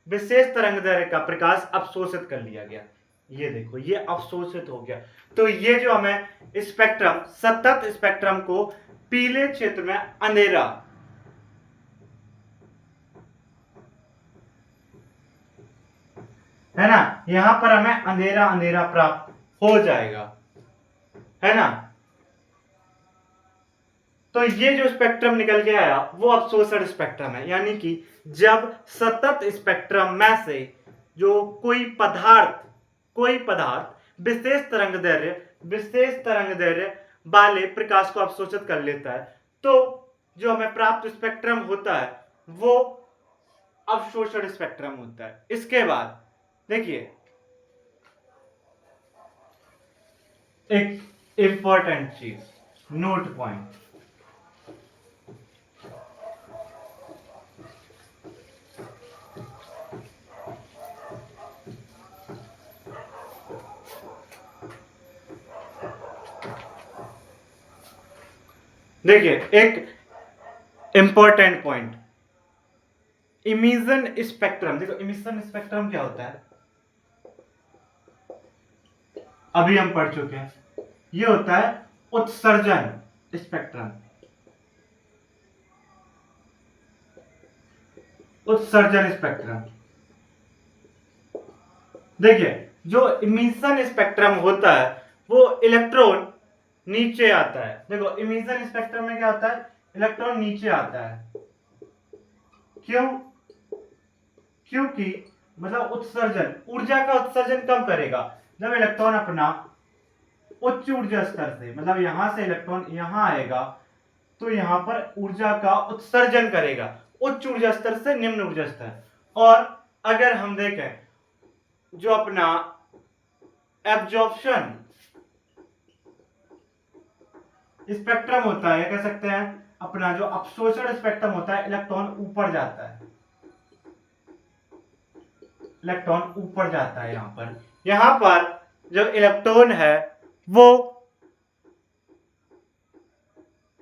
विशेष तरंगदैर्घ्य का प्रकाश अवशोषित कर लिया गया। ये देखो, ये अवशोषित हो गया। तो ये जो हमें स्पेक्ट्रम, सतत स्पेक्ट्रम को पीले क्षेत्र में अंधेरा, है ना, यहां पर हमें अंधेरा अंधेरा प्राप्त हो जाएगा, है ना। तो ये जो स्पेक्ट्रम निकल के आया वो अवशोषण स्पेक्ट्रम है, यानी कि जब सतत स्पेक्ट्रम में से जो कोई पदार्थ विशेष तरंग दैर्ध्य वाले प्रकाश को अवशोषित कर लेता है, तो जो हमें प्राप्त स्पेक्ट्रम होता है वो अवशोषण स्पेक्ट्रम होता है। इसके बाद देखिए एक इंपॉर्टेंट चीज, नोट पॉइंट। देखिए एक इंपॉर्टेंट पॉइंट, इमिशन स्पेक्ट्रम। देखो इमिशन स्पेक्ट्रम क्या होता है, अभी हम पढ़ चुके हैं। ये होता है उत्सर्जन स्पेक्ट्रम। उत्सर्जन स्पेक्ट्रम, देखिए जो इमिशन स्पेक्ट्रम होता है वो इलेक्ट्रॉन नीचे आता है। देखो इमिशन स्पेक्ट्रम में क्या होता है, इलेक्ट्रॉन नीचे आता है। क्यों? क्योंकि मतलब उत्सर्जन, ऊर्जा का उत्सर्जन कब करेगा, जब इलेक्ट्रॉन अपना उच्च ऊर्जा स्तर से, मतलब यहां से इलेक्ट्रॉन यहां आएगा तो यहां पर ऊर्जा का उत्सर्जन करेगा, उच्च ऊर्जा स्तर से निम्न ऊर्जा स्तर। और अगर हम देखें जो अपना एब्जॉर्प्शन स्पेक्ट्रम होता है, कह सकते हैं अपना जो अवशोषण स्पेक्ट्रम होता है, इलेक्ट्रॉन ऊपर जाता है, इलेक्ट्रॉन ऊपर जाता है। यहां पर जो इलेक्ट्रॉन है वो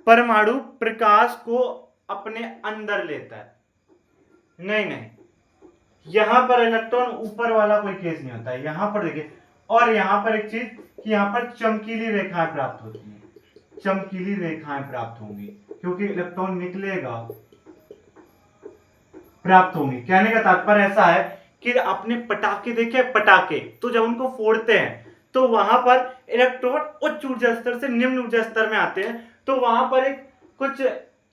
परमाणु प्रकाश को अपने अंदर लेता है। नहीं, यहां पर इलेक्ट्रॉन ऊपर वाला कोई केस नहीं होता है। यहां पर देखिए, और यहां पर एक चीज कि यहां पर चमकीली रेखाएं प्राप्त होती हैं, चमकीली रेखाएं प्राप्त होंगी क्योंकि इलेक्ट्रॉन निकलेगा, प्राप्त होंगी। कहने का तात्पर्य ऐसा है कि आपने पटाखे देखे, पटाखे तो जब उनको फोड़ते हैं तो वहां पर इलेक्ट्रॉन उच्च ऊर्जा स्तर से निम्न ऊर्जा स्तर में आते हैं, तो वहां पर एक कुछ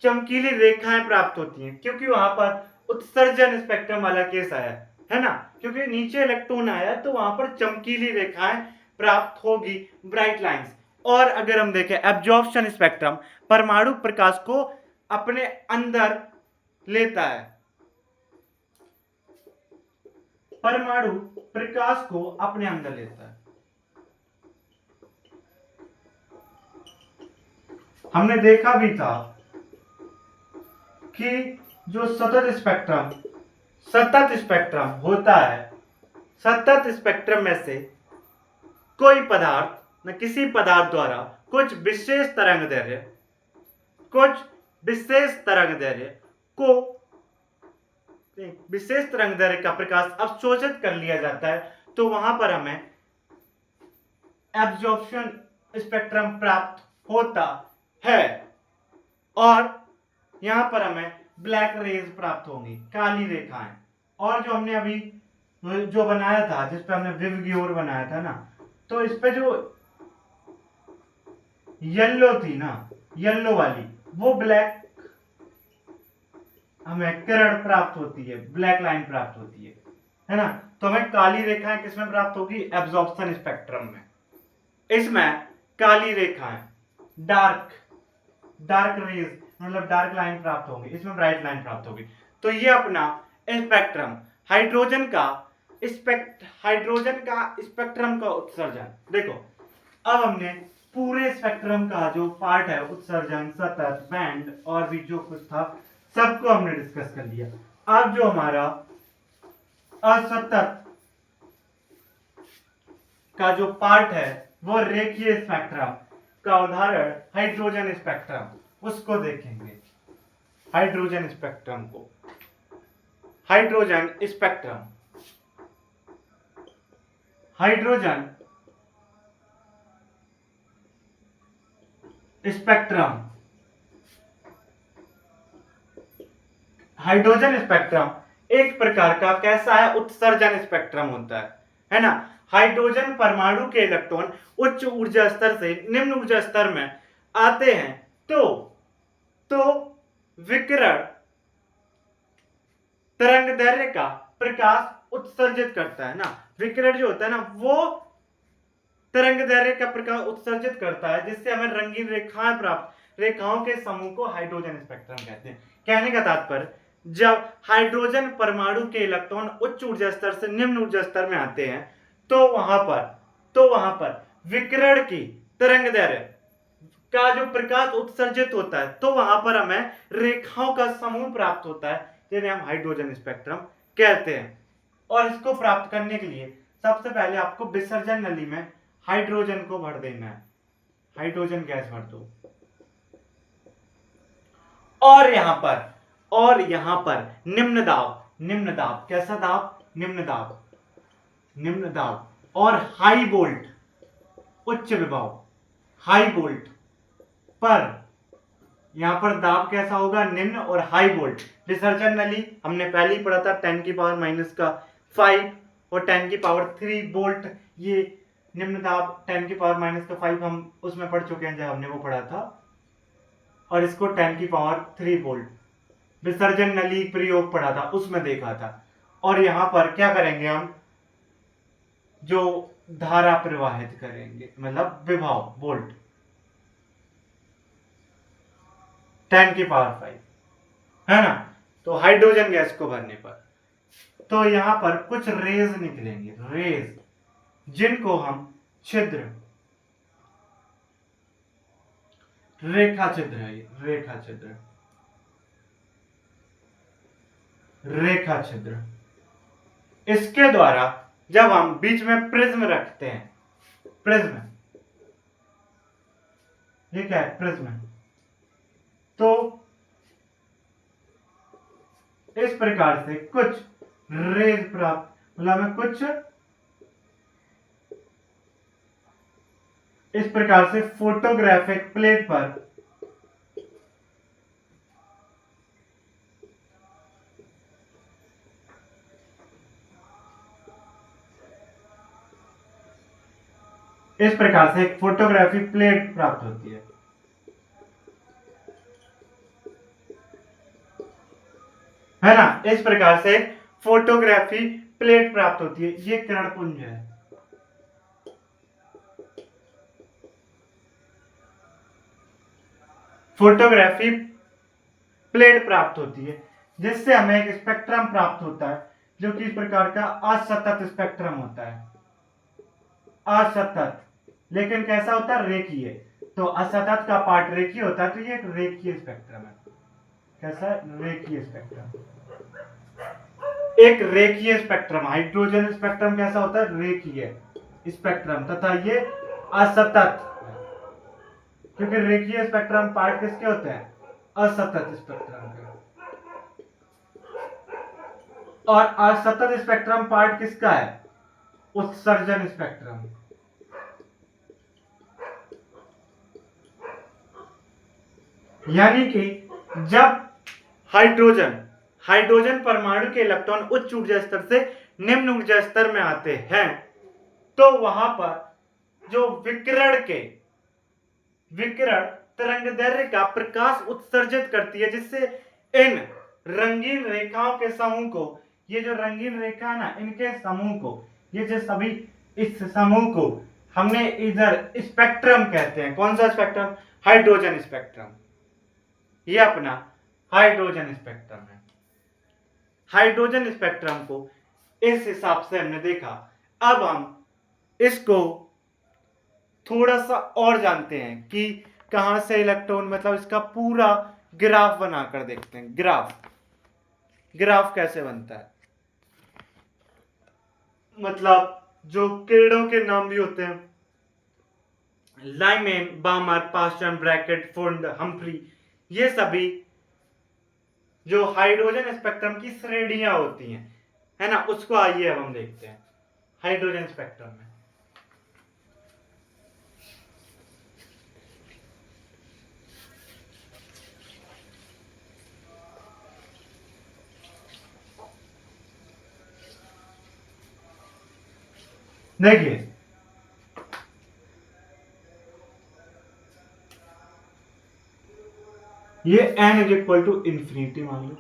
चमकीली रेखाएं प्राप्त होती हैं, क्योंकि वहां पर उत्सर्जन स्पेक्ट्रम वाला केस आया है ना, क्योंकि नीचे इलेक्ट्रॉन आया तो वहां पर चमकीली रेखाएं प्राप्त होगी, ब्राइट लाइंस। और अगर हम देखें एब्जॉर्प्शन स्पेक्ट्रम, परमाणु प्रकाश को अपने अंदर लेता है, परमाणु प्रकाश को अपने अंदर लेता है। हमने देखा भी था कि जो सतत स्पेक्ट्रम होता है, सतत स्पेक्ट्रम में से कोई पदार्थ न किसी पदार्थ द्वारा कुछ विशेष तरंग दैर्ध्य का प्रकाश अवशोषित कर लिया जाता है, तो वहां पर हमें एब्जॉर्प्शन स्पेक्ट्रम प्राप्त होता है। और यहां पर हमें ब्लैक रेज प्राप्त होंगी, काली रेखाएं। और जो हमने अभी जो बनाया था, जिस पे हमने विवग्योर बनाया था ना, तो इस पे जो येलो थी ना, येलो वाली, वो ब्लैक हमें किरण प्राप्त होती है, ब्लैक लाइन प्राप्त होती है ना। तो हमें काली रेखाएं किसमें प्राप्त होगी, एब्जॉर्प्शन स्पेक्ट्रम में। इसमें काली रेखाएं, डार्क रेज मतलब डार्क लाइन प्राप्त होगी, इसमें ब्राइट लाइन प्राप्त होगी। तो ये अपना स्पेक्ट्रम, हाइड्रोजन का स्पेक्ट्रम का उत्सर्जन। देखो अब हमने पूरे स्पेक्ट्रम का जो पार्ट है, उत्सर्जन, सतत, बैंड और भी जो कुछ था, सबको हमने डिस्कस कर लिया। अब जो हमारा असतत का जो पार्ट है, वो रेखीय स्पेक्ट्रम का उदाहरण हाइड्रोजन स्पेक्ट्रम, उसको देखेंगे। Hydrogen spectrum hydrogen spectrum, hydrogen spectrum एक प्रकार का कैसा है, उत्सर्जन स्पेक्ट्रम होता है ना। हाइड्रोजन परमाणु के इलेक्ट्रॉन उच्च ऊर्जा स्तर से निम्न ऊर्जा स्तर में आते हैं तो विकिरण तरंगदैर्घ्य का प्रकाश उत्सर्जित करता है ना। विकिरण जो होता है ना वो तरंगदैर्घ्य का प्रकाश उत्सर्जित करता है, जिससे हमें रंगीन रेखाएं प्राप्त, रेखाओं के समूह को हाइड्रोजन स्पेक्ट्रम कहते हैं। कहने का तात्पर्य, जब हाइड्रोजन परमाणु के इलेक्ट्रॉन उच्च ऊर्जा स्तर से निम्न ऊर्जा स्तर में आते हैं तो वहां पर विकिरण की तरंगदैर्घ्य का जो प्रकाश उत्सर्जित होता है तो वहां पर हमें रेखाओं का समूह प्राप्त होता है, जिन्हें हम हाइड्रोजन स्पेक्ट्रम कहते हैं। और इसको प्राप्त करने के लिए सबसे पहले आपको विसर्जन नली में हाइड्रोजन को भर देना है, हाइड्रोजन गैस भर दो। और यहां पर निम्न दाब, कैसा दाब, निम्न दाब और हाई वोल्ट, उच्च विभव, हाई वोल्ट पर यहां पर दाब कैसा होगा, निम्न और हाई वोल्ट। विसर्जन नली हमने पहले ही पढ़ा था 10 की पावर माइनस का 5 और 10 की पावर 3 वोल्ट। ये निम्न दाब 10 की पावर माइनस का 5 हम उसमें पढ़ चुके हैं जब हमने वो पढ़ा था, और इसको 10 की पावर 3 वोल्ट विसर्जन नली प्रयोग पढ़ा था, उसमें देखा था। और यहां पर क्या करेंगे हम, जो धारा प्रवाहित करेंगे, मतलब विभव वोल्ट 10 की पावर 5 है ना। तो हाइड्रोजन गैस को भरने पर तो यहां पर कुछ रेज निकलेंगे, रेज, जिनको हम छिद्र, रेखा छिद्र है, रेखा छिद्र, इसके द्वारा जब हम बीच में प्रिज्म रखते हैं, प्रिज्म, ये क्या है, प्रिज्म, तो इस प्रकार से कुछ रेज प्राप्त, मतलब हमें कुछ इस प्रकार से फोटोग्राफिक प्लेट पर इस प्रकार से एक फोटोग्राफिक प्लेट प्राप्त होती है ना। इस प्रकार से फोटोग्राफी प्लेट प्राप्त होती है, ये किरणपुंज है। फोटोग्राफी प्लेट प्राप्त होती है, जिससे हमें एक स्पेक्ट्रम प्राप्त होता है, जो कि इस प्रकार का असतत स्पेक्ट्रम होता है, असतत, लेकिन कैसा होता है, रेखीय। तो असतत का पार्ट रेखीय होता है, तो ये एक रेखीय स्पेक्ट्रम है। कैसा, रेखीय स्पेक्ट्रम, एक रेखीय स्पेक्ट्रम। हाइड्रोजन स्पेक्ट्रम कैसा होता है, रेखीय स्पेक्ट्रम, तथा ये असतत, क्योंकि रेखीय स्पेक्ट्रम पार्ट किसके होते हैं, असतत स्पेक्ट्रम के। और असतत स्पेक्ट्रम पार्ट किसका है, उत्सर्जन स्पेक्ट्रम। यानी कि जब हाइड्रोजन परमाणु के इलेक्ट्रॉन उच्च ऊर्जा स्तर से निम्न ऊर्जा स्तर में आते हैं तो वहां पर जो विकिरण तरंगदैर्घ्य का प्रकाश उत्सर्जित करती है, जिससे इन रंगीन रेखाओं के समूह को, ये जो रंगीन रेखा ना, इनके समूह को, ये जो सभी, इस समूह को हमने इधर स्पेक्ट्रम कहते हैं। कौन सा स्पेक्ट्रम, हाइड्रोजन स्पेक्ट्रम। ये अपना हाइड्रोजन स्पेक्ट्रम है। हाइड्रोजन स्पेक्ट्रम को इस हिसाब से हमने देखा। अब हम इसको थोड़ा सा और जानते हैं कि कहां से इलेक्ट्रॉन, मतलब इसका पूरा ग्राफ बनाकर देखते हैं। ग्राफ कैसे बनता है, मतलब जो किरणों के नाम भी होते हैं, लाइमेन, बामर, पास्टन, ब्रैकेट, फुंड, हम्फ्री, ये सभी जो हाइड्रोजन स्पेक्ट्रम की श्रेणियां होती हैं, है ना, उसको आइए अब हम देखते हैं। हाइड्रोजन स्पेक्ट्रम में। देखिए ये n is equal to infinity मान लो,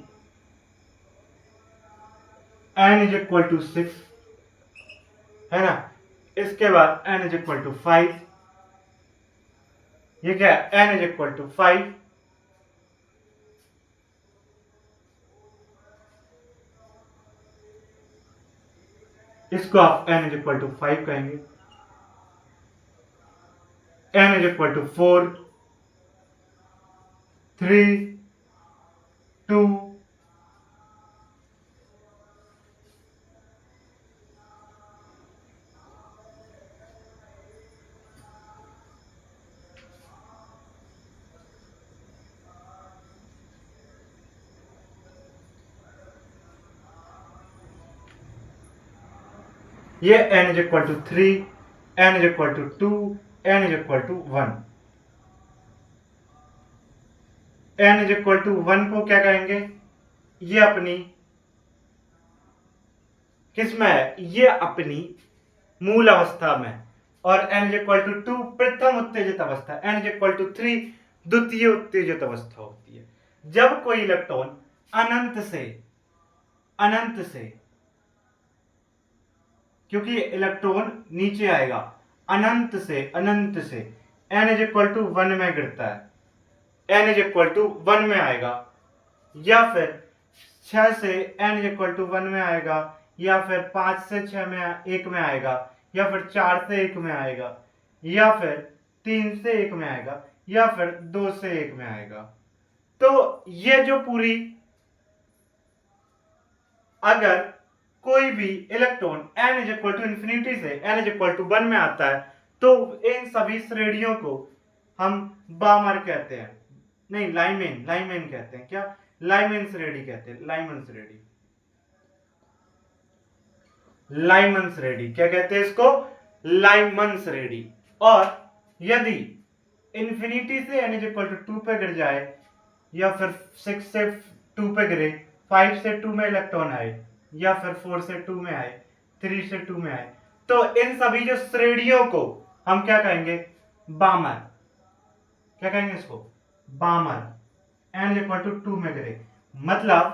n इज इक्वल टू 6 है ना, इसके बाद n इज इक्वल टू 5, ये क्या है, n इज इक्वल टू 5, इसको आप n इज इक्वल टू 5 कहेंगे, n इज इक्वल टू 4, 3, 2, ये n is equal to 3, n is equal to 2, n is equal to 1। n is equal to 1 को क्या कहेंगे, ये अपनी किस में है, ये अपनी मूल अवस्था में, और n इज इक्वल टू 2 प्रथम उत्तेजित अवस्था, n इज इक्वल टू 3 द्वितीय उत्तेजित अवस्था होती है। जब कोई इलेक्ट्रॉन अनंत से क्योंकि इलेक्ट्रॉन नीचे आएगा, अनंत से n इज इक्वल टू 1 में गिरता है, n इज इक्वल टू 1 में आएगा, या फिर 6 से n इज इक्वल टू 1 में आएगा, या फिर 5 से 6 में 1 में आएगा, या फिर 4 से 1 में आएगा, या फिर 3 से 1 में आएगा, या फिर 2 से 1 में आएगा। तो ये जो पूरी, अगर कोई भी electron n is equal to infinity से n इज इक्वल टू 1 में आता है, तो इन सभी श्रेणियों को हम बामर कहते हैं, नहीं लाइमेन कहते हैं, क्या लाइमेन श्रेणी कहते हैं, लाइमन श्रेणी क्या कहते हैं इसको, लाइमन श्रेणी। और यदि इंफिनिटी से n इज इक्वल टू 2 पे गिर जाए, या फिर 6 से 2 पे गिरे, 5 से 2 में इलेक्ट्रॉन आए, या फिर 4 से 2 में आए, 3 से 2 में आए, तो इन सभी जो श्रेणियों को हम क्या कहेंगे, बामर। क्या कहेंगे इसको, Balmer. n is equal to 2 में गिरे, मतलब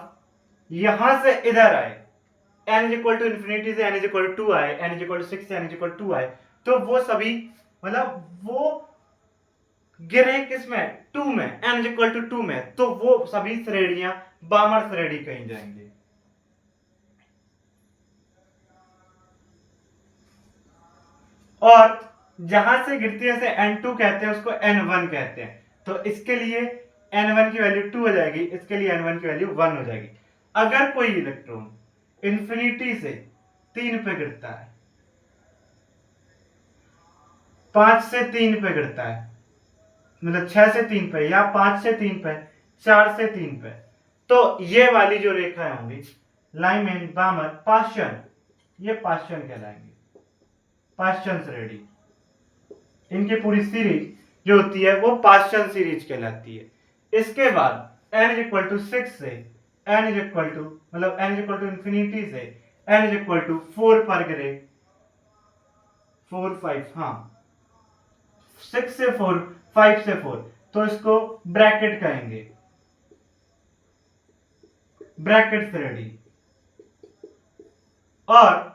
यहां से इधर आए, n is equal to infinity से n इज इक्वल टू 2 आए, n इज इक्वल टू 6 से n इज इक्वल टू 2 आए, तो वो सभी मतलब वो गिरे किसमें, 2 में, n इज इक्वल टू 2 में, तो वो सभी श्रेणियां बामर श्रेणी कही जाएंगे। और जहां से गिरती है उसे n2 कहते हैं, उसको n1 कहते हैं। तो इसके लिए n1 की वैल्यू 2 हो जाएगी, इसके लिए n1 की वैल्यू 1 हो जाएगी। अगर कोई इलेक्ट्रॉन इंफिनिटी से 3 पे गिरता है, 5 से 3 पे गिरता है, मतलब 6 से 3 पे, या 5 से 3 पे, 4 से 3 पे, तो ये वाली जो रेखाएं होंगी, लाइमेन, बामर, पाश्चन, ये पाश्चन कहलाएंगे, पाश्चन श्रेणी। इनकी पूरी सीरीज जो होती है वो पाश्चन सीरीज कहलाती है। इसके बाद n इज इक्वल टू 6 से n इज इक्वल टू, मतलब n is equal to infinity से n इज इक्वल टू 4 पर गिरे, 4, 5, हाँ 6 से 4, 5 से 4, तो इसको ब्रैकेट कहेंगे, ब्रैकेट श्रेणी। और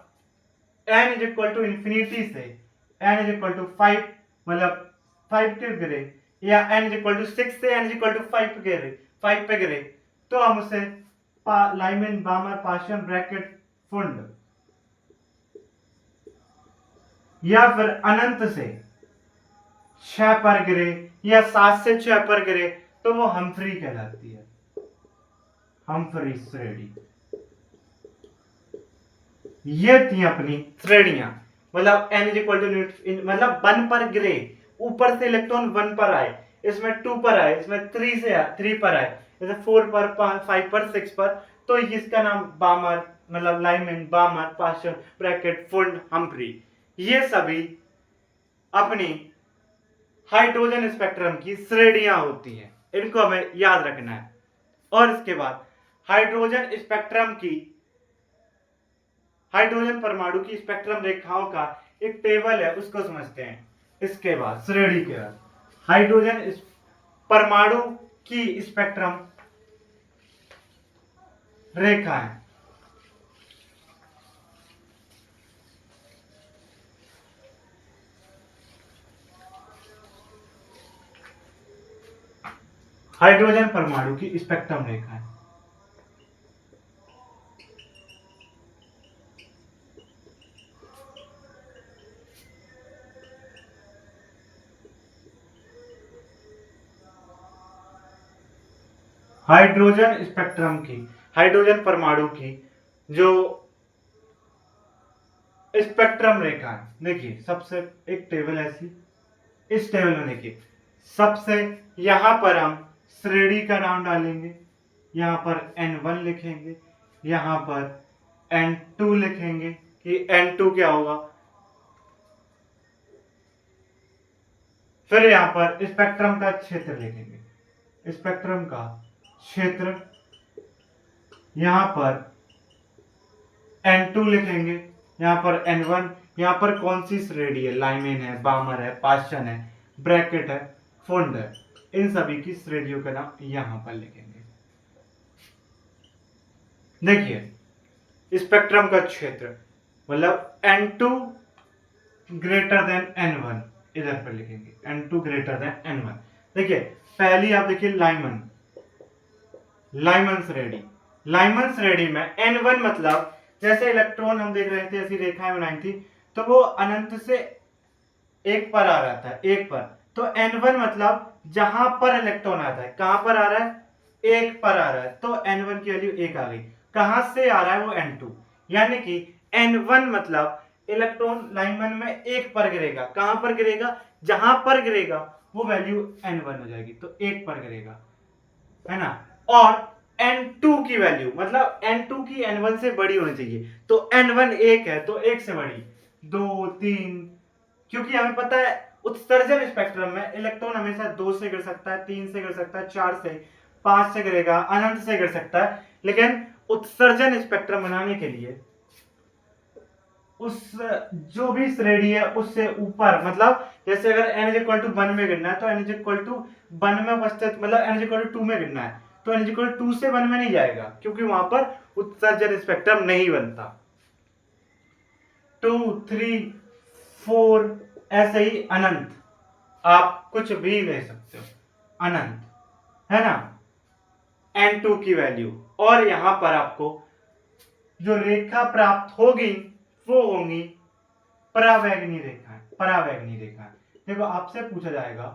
n is equal to infinity से n इज इक्वल टू 5, मतलब 5 के गिरे, या n इज इक्वल टू 6 से n इज इक्वल टू 5 पे गिरे, तो हम उसे लाइमेन, बामर, पाश्चन, ब्रैकेट, फुंड। या फिर अनंत से 6 पर गिरे, या 7 से 6 पर गिरे, तो वो हम्फ्री कहलाती है, हम्फ्री श्रेणी। ये थी अपनी श्रेणियां, मतलब n इज इक्वल टू, मतलब 1 पर गिरे, ऊपर से इलेक्ट्रॉन 1 पर आए, इसमें 2 पर आए, इसमें 3 पर आए, जैसे 4 पर, 5 पर, 6 पर, तो इसका नाम बामर, मतलब लाइमन, बामर, पास्चर, ब्रैकेट, फुंड, हम्फ्री, ये सभी अपनी हाइड्रोजन स्पेक्ट्रम की श्रेणियां होती हैं, इनको हमें याद रखना है। और इसके बाद हाइड्रोजन परमाणु की स्पेक्ट्रम रेखाओं का एक टेबल है, उसको समझते हैं। इसके बाद श्रेणी के बाद हाइड्रोजन परमाणु की स्पेक्ट्रम रेखाएं। हाइड्रोजन परमाणु की स्पेक्ट्रम रेखाएं। हाइड्रोजन स्पेक्ट्रम की, हाइड्रोजन परमाणु की जो स्पेक्ट्रम रेखा है, देखिए सबसे एक टेबल ऐसी, इस टेबल में देखिए सबसे यहां पर हम श्रेणी का नाम डालेंगे, यहां पर N1 लिखेंगे, यहां पर N2 लिखेंगे कि N2 क्या होगा। फिर यहां पर स्पेक्ट्रम का क्षेत्र लिखेंगे, स्पेक्ट्रम का क्षेत्र, यहां पर N2 लिखेंगे, यहां पर N1, यहां पर कौन सी श्रेणी है, लाइमेन है, बामर है, पास्चन है, ब्रैकेट है, फुंड है, इन सभी की श्रेणियों का नाम यहां पर लिखेंगे। देखिए स्पेक्ट्रम का क्षेत्र मतलब N2 ग्रेटर देन N1, इधर पर लिखेंगे N2 ग्रेटर देन N1। देखिए पहली आप देखिए लाइमन श्रेणी में N1 मतलब जैसे इलेक्ट्रॉन हम देख रहे थे, ऐसी रेखाएं बनाई थी, तो वो अनंत से एक पर आ रहा था, एक पर। तो N1 मतलब जहां पर इलेक्ट्रॉन आता है, कहां पर आ रहा है, एक पर आ रहा है, तो N1 की वैल्यू एक आ गई। कहां से आ रहा है, वो N2, यानी कि N1 मतलब इलेक्ट्रॉन लाइमन में एक पर गिरेगा, कहां पर गिरेगा, जहां पर गिरेगा वो वैल्यू N1 हो जाएगी, तो एक पर गिरेगा, है ना। और N2 की वैल्यू मतलब N2 की N1 से बड़ी होनी चाहिए, तो N1 एक है तो एक से बड़ी, 2, 3, क्योंकि हमें पता है उत्सर्जन स्पेक्ट्रम में इलेक्ट्रॉन हमेशा 2 से गिर सकता है, 3 से गिर सकता है, 4 से, 5 से गिरेगा, अनंत से गिर सकता है। लेकिन उत्सर्जन स्पेक्ट्रम बनाने के लिए उस जो भी श्रेणी है उससे ऊपर, मतलब जैसे अगर n इक्वल टू 1 में गिरना है तो n इक्वल टू 1 में उपस्थित, मतलब n इक्वल टू 2 में गिरना है तो n इक्वल टू 2 से 1 में नहीं जाएगा, क्योंकि वहां पर उत्सर्जन स्पेक्ट्रम नहीं बनता। 2, 3, 4 ऐसे ही अनंत, आप कुछ भी ले सकते हो, अनंत, है ना। N2 की वैल्यू, और यहां पर आपको जो रेखा प्राप्त होगी वो होंगी परावैगनी रेखा, परावैगनी रेखा। देखो आपसे पूछा जाएगा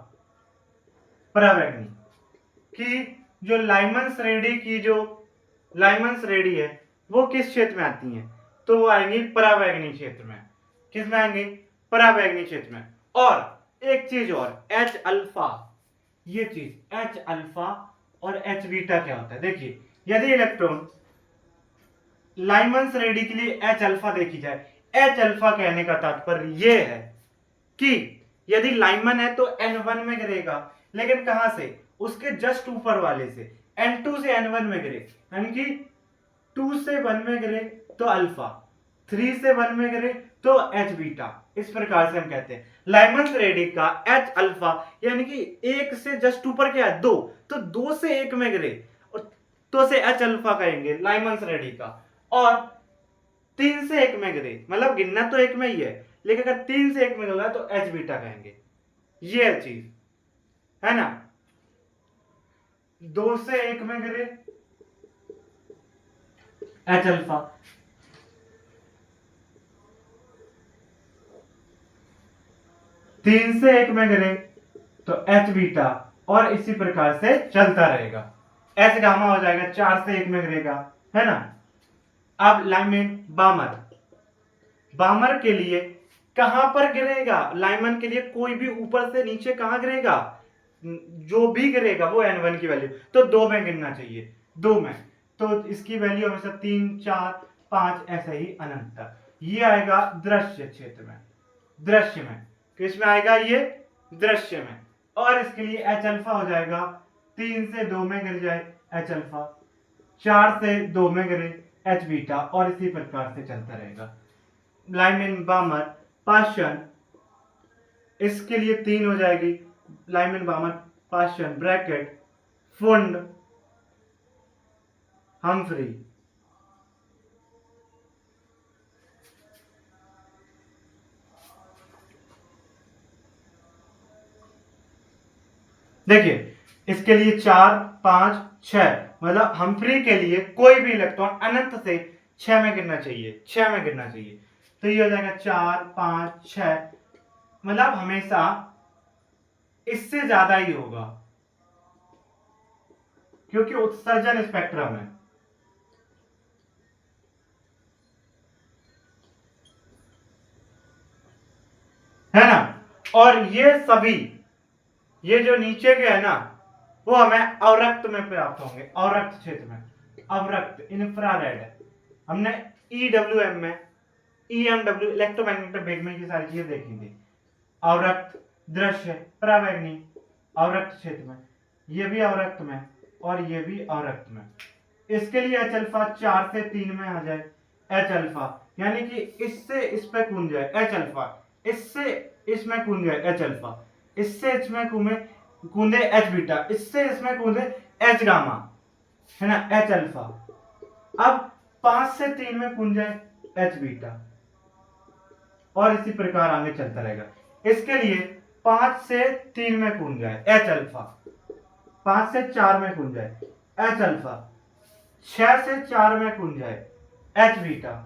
परावैगनी कि जो लाइमन श्रेणी है वो किस क्षेत्र में आती है, तो वो आएंगी परावैगनी क्षेत्र में। किस में आएंगी, परावैगनी क्षेत्र में। और एक चीज और, H अल्फा, ये चीज H अल्फा और H बीटा क्या होता है, देखिए यदि इलेक्ट्रॉन लाइमन श्रेणी के लिए H अल्फा देखी जाए, H अल्फा कहने का तात्पर्य यह है कि यदि लाइमन है तो N1 में गिरेगा, लेकिन कहां से, उसके जस्ट ऊपर वाले से, N2 से N1 में गिरे, यानी कि 2 से 1 में गिरे तो अल्फा, 3 से 1 में गिरे तो H बीटा। इस प्रकार से हम कहते हैं लाइमन श्रेणी का H अल्फा, यानी कि 1 से जस्ट ऊपर क्या है, 2, तो 2 से 1 में गिरे तो से H अल्फा कहेंगे लाइमन श्रेणी का। और 3 से 1 में गिरे, मतलब गिनना तो 1 में ही है, लेकिन अगर 3 से 1 में गिरा तो H बीटा कहेंगे, ये चीज है ना। 2 से 1 में गिरे H अल्फा, 3 से 1 में गिरे तो H बीटा, और इसी प्रकार से चलता रहेगा। H गामा हो जाएगा, 4 से 1 में गिरेगा, है ना। अब लाइमन बामर के लिए कहां पर गिरेगा, लाइमन के लिए कोई भी ऊपर से नीचे कहां गिरेगा, जो भी गिरेगा वो N1 की वैल्यू, तो 2 में गिरना चाहिए, 2 में, तो इसकी वैल्यू हमेशा 3, 4, 5 ऐसे ही अनंत तक। ये आएगा दृश्य क्षेत्र में, दृश्य में। किस में आएगा ये? दृश्य में। और इसके लिए एच अल्फा हो जाएगा 3 से 2 में गिर जाए एच अल्फा, 4 से 2 में गिरे एच बीटा, और इसी प्रकार से चलता रहेगा। लाइमन बामर पाशन, इसके लिए 3 हो जाएगी। लाइमन बामर पाशन ब्रैकेट फुंड हम्फ्री, देखिए इसके लिए 4 5 6, मतलब हम्फ्री के लिए कोई भी इलेक्ट्रॉन अनंत से 6 में गिरना चाहिए, 6 में गिरना चाहिए। तो ये हो जाएगा 4 5 6, मतलब हमेशा इससे ज्यादा ही होगा क्योंकि उत्सर्जन स्पेक्ट्रम है ना। और ये सभी, ये जो नीचे के है ना, वो हमें अवरक्त में प्राप्त होंगे, अवरक्त क्षेत्र में। अवरक्त इंफ्रारेड है, हमने ईडब्ल्यूएम में, ईएमडब्ल्यू इलेक्ट्रोमैग्नेटिक वेवमेंट की सारी चीजें देखी थी। अवरक्त, दृश्य, परावैंगनी, अवरक्त क्षेत्र में, ये भी अवरक्त में और ये भी अवरक्त में। इसके लिए एच अल्फा 4 से 3 में आ जाए एच अल्फा, यानी कि इससे इस पे कूद जाए एच अल्फा, इससे इसमें कूद जाए एच अल्फा, इससे इसमें कूदे एच बीटा, इससे इसमें कूदे एच गामा, है ना, एच अल्फा। अब 5 से 3 में कूद जाए एच बीटा, और इसी प्रकार आगे चलता रहेगा। इसके लिए 5 से 3 में कूद जाए एच अल्फा, 5 से 4 में कूद जाए एच अल्फा, 6 से 4 में कूद जाए एच बीटा,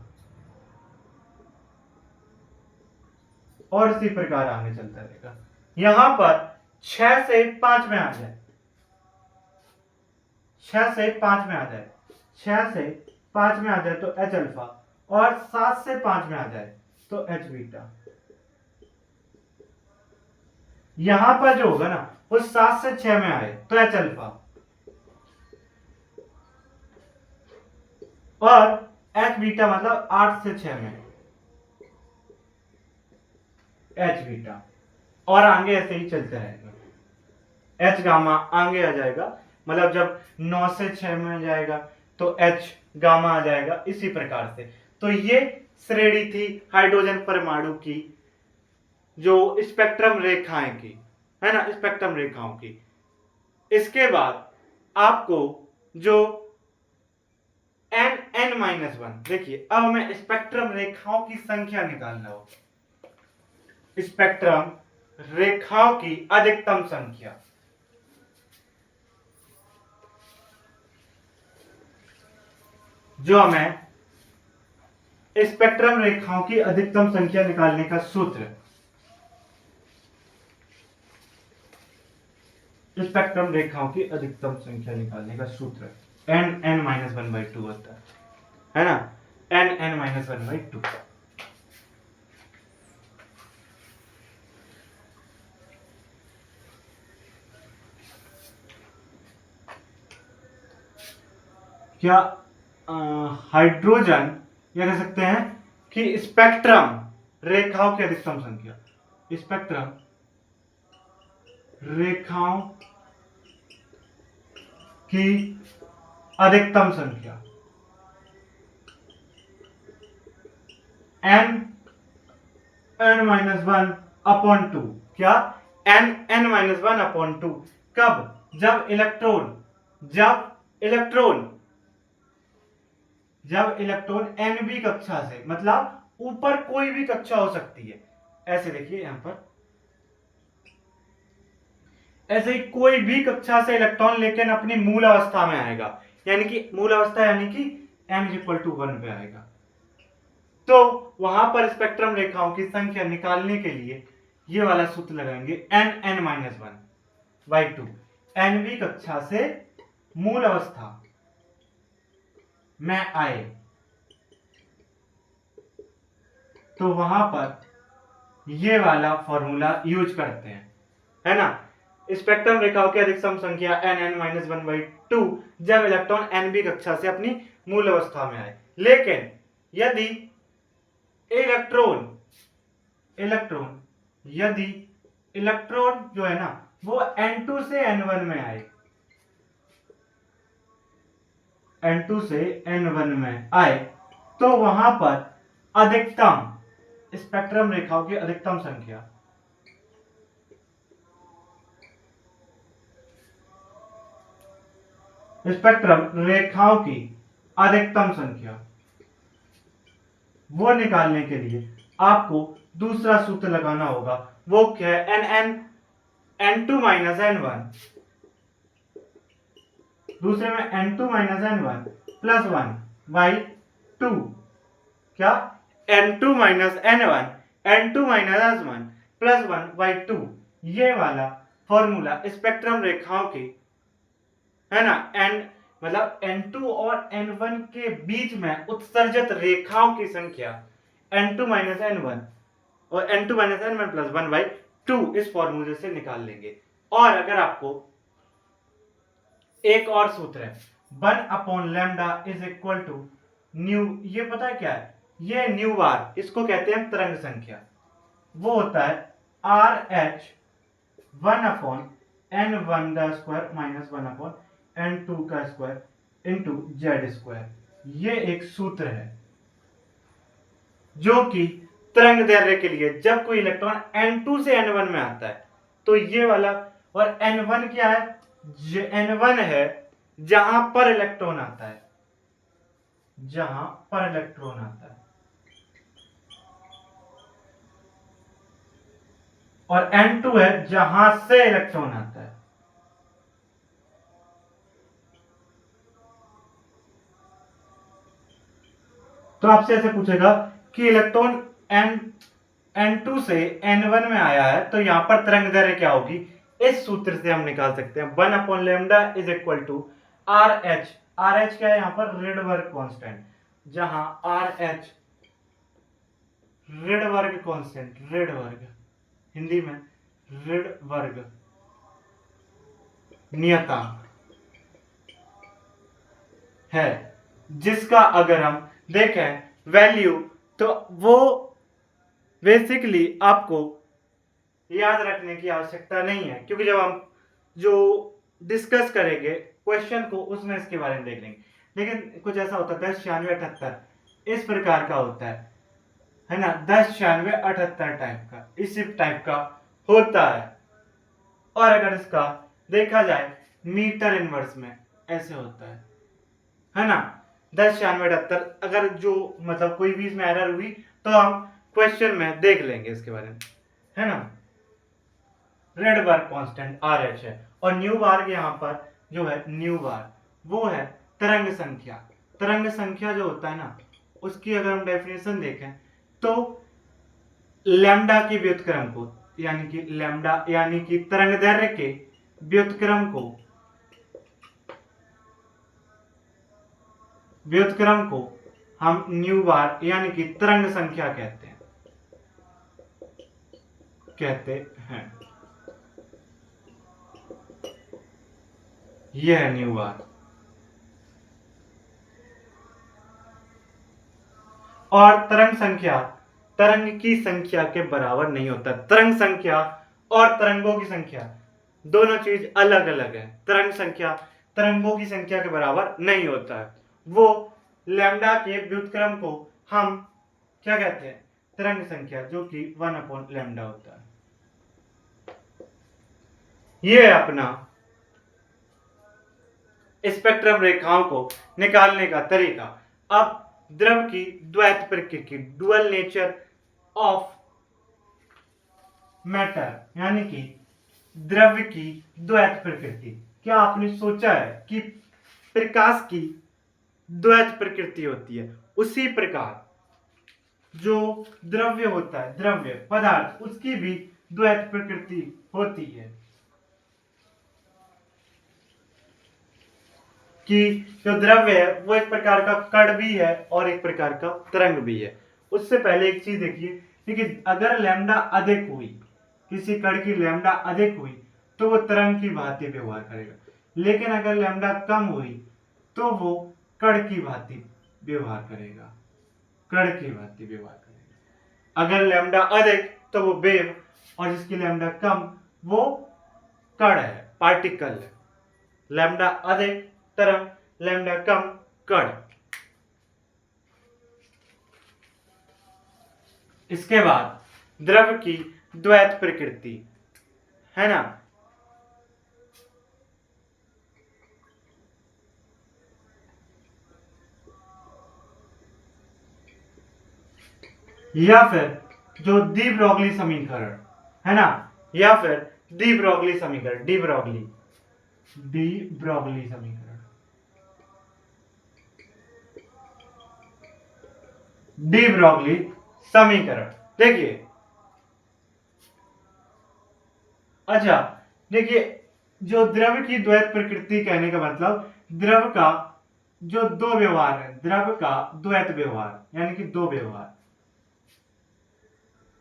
और इसी प्रकार आगे चलता रहेगा। यहां पर 6 से 5 में आ जाए, 6 से 5 में आ जाए, 6 से 5 में आ जाए तो एच अल्फा, और 7 से 5 में आ जाए तो एच बीटा। यहां पर जो होगा ना वो 7 से 6 में आए तो एच अल्फा, और एच बीटा मतलब 8 से 6 में एच बीटा, और आगे ऐसे ही चलते रहेगा। एच गामा आगे आ जाएगा, मतलब जब 9 से 6 में जाएगा तो एच गामा आ जाएगा, इसी प्रकार से। तो ये श्रेणी थी हाइड्रोजन परमाणु की, जो स्पेक्ट्रम रेखाएं की, है ना, स्पेक्ट्रम रेखाओं की। इसके बाद आपको जो n-1, देखिए अब हमें स्पेक्ट्रम रेखाओं की संख्या निकालना हो, स्पेक्ट्रम रेखाओं की अधिकतम संख्या। जो हमें स्पेक्ट्रम रेखाओं की अधिकतम संख्या निकालने का सूत्र, स्पेक्ट्रम रेखाओं की अधिकतम संख्या निकालने का सूत्र n-1/2 होता है ना, n-1/2। क्या हाइड्रोजन, या कह सकते हैं कि स्पेक्ट्रम रेखाओं की अधिकतम संख्या, स्पेक्ट्रम रेखाओं की अधिकतम संख्या n-1/2। क्या? n-1/2। कब? जब इलेक्ट्रॉन nb कक्षा से, मतलब ऊपर कोई भी कक्षा हो सकती है, ऐसे देखिए यहां पर, ऐसे ही कोई भी कक्षा से इलेक्ट्रॉन लेकिन अपनी मूल अवस्था में आएगा, यानी कि मूल अवस्था यानी कि n=1 पे आएगा। तो वहां पर स्पेक्ट्रम रेखाओं की संख्या निकालने के लिए ये वाला सूत्र लगाएंगे n-1/2। nb कक्षा से मूल अवस्था में आए तो वहां पर ये वाला फॉर्मूला यूज करते हैं, है ना। स्पेक्ट्रम रेखाओं की अधिकतम संख्या n-1/2 जब इलेक्ट्रॉन nb कक्षा से अपनी मूल अवस्था में आए। लेकिन यदि इलेक्ट्रॉन यदि इलेक्ट्रॉन जो है ना वो n2 से n1 में आए, n2 से n1 में आए, तो वहां पर अधिकतम स्पेक्ट्रम रेखाओं की अधिकतम संख्या वो निकालने के लिए आपको दूसरा सूत्र लगाना होगा। वो क्या है? n2 माइनस n1, दूसरे में n2 minus n1 plus 1 by 2। क्या? n2 minus n1 n2 minus n1 plus 1 by 2। ये वाला फॉर्मूला स्पेक्ट्रम रेखाओं की है ना, मतलब n2 और n1 के बीच में उत्सर्जित रेखाओं की संख्या n2 माइनस n1 और n2 minus n1 plus 1 by 2 इस फॉर्मूले से निकाल लेंगे। और अगर आपको एक और सूत्र है 1 upon lambda is equal to nu, ये पता है क्या है? ये न्यू बार, इसको कहते हैं तरंग संख्या। वो होता है RH 1 अपॉन n1 का स्क्वायर माइनस 1 अपॉन n2 का स्क्वायर इंटू जेड स्क्वायर। ये एक सूत्र है जो कि तरंग दैर्ध्य के लिए जब कोई इलेक्ट्रॉन n2 से n1 में आता है तो ये वाला, और n1 क्या है? n1 है जहां पर इलेक्ट्रॉन आता है, और n2 है जहां से इलेक्ट्रॉन आता है। तो आपसे ऐसे पूछेगा कि इलेक्ट्रॉन n2 से n1 में आया है तो यहां पर तरंग दैर्ध्य क्या होगी? इस सूत्र से हम निकाल सकते हैं 1 upon lambda is equal to RH। RH क्या है? यहां पर रिडबर्ग कांस्टेंट, जहां RH Rydberg constant, Rydberg Hindi में रिडबर्ग नियतांक है, जिसका अगर हम देखें वैल्यू तो वो बेसिकली आपको याद रखने की आवश्यकता नहीं है, क्योंकि जब हम जो डिस्कस करेंगे क्वेश्चन को उसमें इसके बारे में देख लेंगे। लेकिन कुछ ऐसा होता है 10 96 78 इस प्रकार का होता है ना, 10 96 78 टाइप का, इसी टाइप का होता है। और अगर इसका देखा जाए मीटर इनवर्स में ऐसे होता है ना, 10 96 78। अगर जो मतलब कोई भी इसमें एरर हुई तो हम क्वेश्चन में देख लेंगे इसके बारे में, है ना। रेडबर्ग कांस्टेंट RH है, और न्यू बार के यहाँ पर जो है न्यू बार वो है तरंग संख्या। तरंग संख्या जो होता है ना, उसकी अगर हम डेफिनेशन देखें तो लैम्डा के व्युत्क्रम को, यानी कि लैम्डा यानी कि तरंग दैर्ध्य के व्युत्क्रम को हम न्यू बार यानी कि तरंग संख्या कहते हैं। यह है न्यू बार। और तरंग की संख्या के बराबर नहीं होता। तरंग संख्या और तरंगों की संख्या दोनों चीज अलग अलग है। तरंग संख्या तरंगों की संख्या के बराबर नहीं होता है। वो लैम्डा के व्युत्क्रम को हम क्या कहते हैं? तरंग संख्या, जो कि 1 अपॉन लैम्डा होता है। ये अपना स्पेक्ट्रम रेखाओं को निकालने का तरीका। अब द्रव की द्वैत प्रकृति, डुअल नेचर ऑफ मैटर, यानी कि द्रव्य की द्वैत प्रकृति। क्या आपने सोचा है कि प्रकाश की द्वैत प्रकृति होती है? उसी प्रकार जो द्रव्य होता है, द्रव्य पदार्थ, उसकी भी द्वैत प्रकृति होती है, कि जो द्रव्य है वो एक प्रकार का कण भी है और एक प्रकार का तरंग भी है। उससे पहले एक चीज देखिए कि अगर लैम्डा अधिक हुई, किसी कण की लैम्डा अधिक हुई तो वो तरंग की भांति व्यवहार करेगा, लेकिन अगर लैम्डा कम हुई तो वो कण की भांति व्यवहार करेगा। कण की भांति व्यवहार करेगा। अगर लैम्डा अधिक तो वो वेव, और जिसकी लैम्डा कम वो कण है, पार्टिकल है। लैम्डा अधिक तरंग, लैम्डा कम कण। इसके बाद द्रव की द्वैत प्रकृति है ना, या फिर जो डी ब्रोगली समीकरण है ना, या फिर डी ब्रोगली समीकरण, डी ब्रोगली समीकरण, डी ब्रोगली समीकरण। देखिए, अच्छा देखिए, जो द्रव की द्वैत प्रकृति कहने का मतलब द्रव का जो दो व्यवहार है, द्रव का द्वैत व्यवहार यानी कि दो व्यवहार,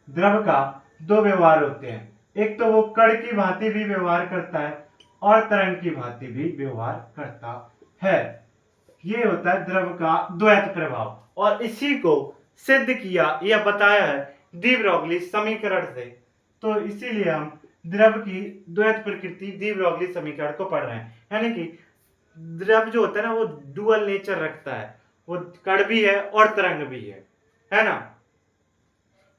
द्रव का दो व्यवहार होते हैं। एक तो वो कण की भांति भी व्यवहार करता है और तरंग की भांति भी व्यवहार करता है। ये होता है द्रव का द्वैत प्रभाव, और इसी को सिद्ध किया या बताया है डी ब्रोगली समीकरण से। तो इसीलिए हम द्रव की द्वैत प्रकृति डी ब्रोगली समीकरण को पढ़ रहे हैं। यानी कि द्रव जो होता है ना वो डुअल नेचर रखता है, वो कण भी है और तरंग भी है ना,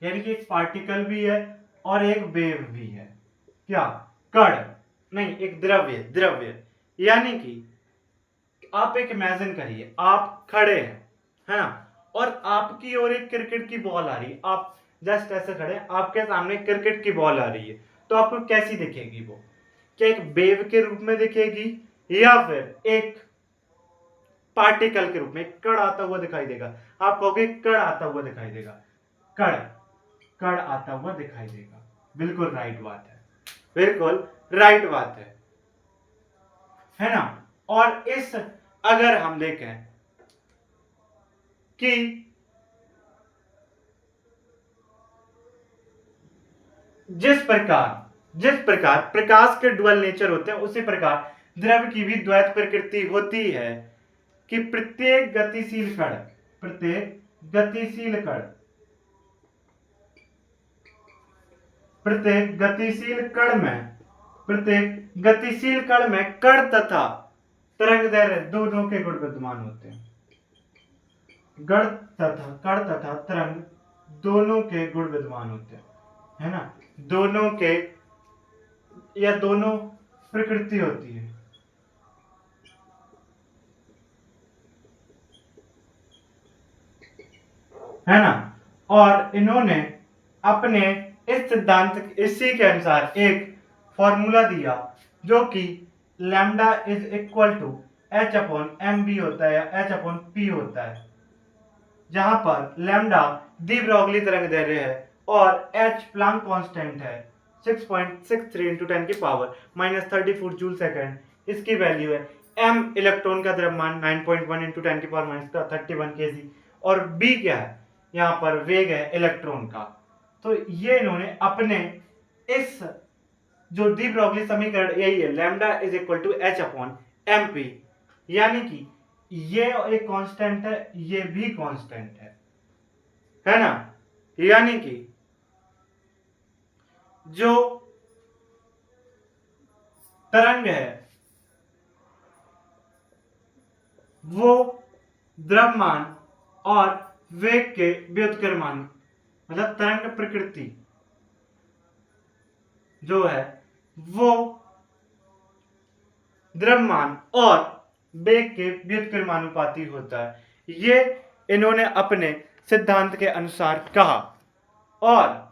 यानी कि एक पार्टिकल भी है और एक वेव भी है। क्या? कण नहीं, एक द्रव्य। यानी कि आप एक इमेजिन करिए, आप खड़े हैं, है ना, और आपकी ओर एक क्रिकेट की बॉल आ रही है। आप जस्ट ऐसे खड़े हैं, आपके सामने क्रिकेट की बॉल आ रही है, तो आपको कैसी दिखेगी वो? क्या एक वेव के रूप में दिखेगी या फिर एक पार्टिकल के रूप में, कण आता हुआ दिखाई देगा? आप कहोगे कण आता हुआ दिखाई देगा, कण कण आता हुआ दिखाई देगा। बिल्कुल राइट बात है, बिल्कुल राइट बात है ना। और इस अगर हम देखें कि जिस प्रकार प्रकाश के डुअल नेचर होते हैं, उसी प्रकार द्रव की भी द्वैत प्रकृति होती है कि प्रत्येक गतिशील कण में कण तथा तरंगदैर्घ्य दोनों के गुण विद्यमान होते हैं। कण तथा तरंग दोनों के गुण विद्यमान होते हैं, है ना, दोनों के या दोनों प्रकृति होती है ना। और इन्होंने अपने इस सिद्धांत इसी के अनुसार एक फॉर्मूला दिया जो कि lambda is equal to H upon M B होता है या एच अपॉन पी होता है, जहां पर लैम्डा डी ब्रोगली तरंगदैर्घ्य है और एच प्लांक कांस्टेंट है 6.63 into 10 की पावर -34 जूल सेकंड इसकी वैल्यू है। एम इलेक्ट्रॉन का द्रव्यमान 9.1 into 10 की पावर -31 केजी, और बी क्या है? यहाँ पर वेग है इलेक्ट्रॉन का। तो ये इन्होंने अपने इस जो डी ब्रोगली समीकरण यही है, lambda is equal to H upon M P, यानी कि ये एक कांस्टेंट है, ये भी कांस्टेंट है ना। यानी कि जो तरंग है वो द्रव्यमान और वेग के व्युत्क्रमानुपाती, मतलब तरंग प्रकृति जो है वो द्रव्यमान और वेग के व्युत्क्रमानुपाती होता है। ये इन्होंने अपने सिद्धांत के अनुसार कहा। और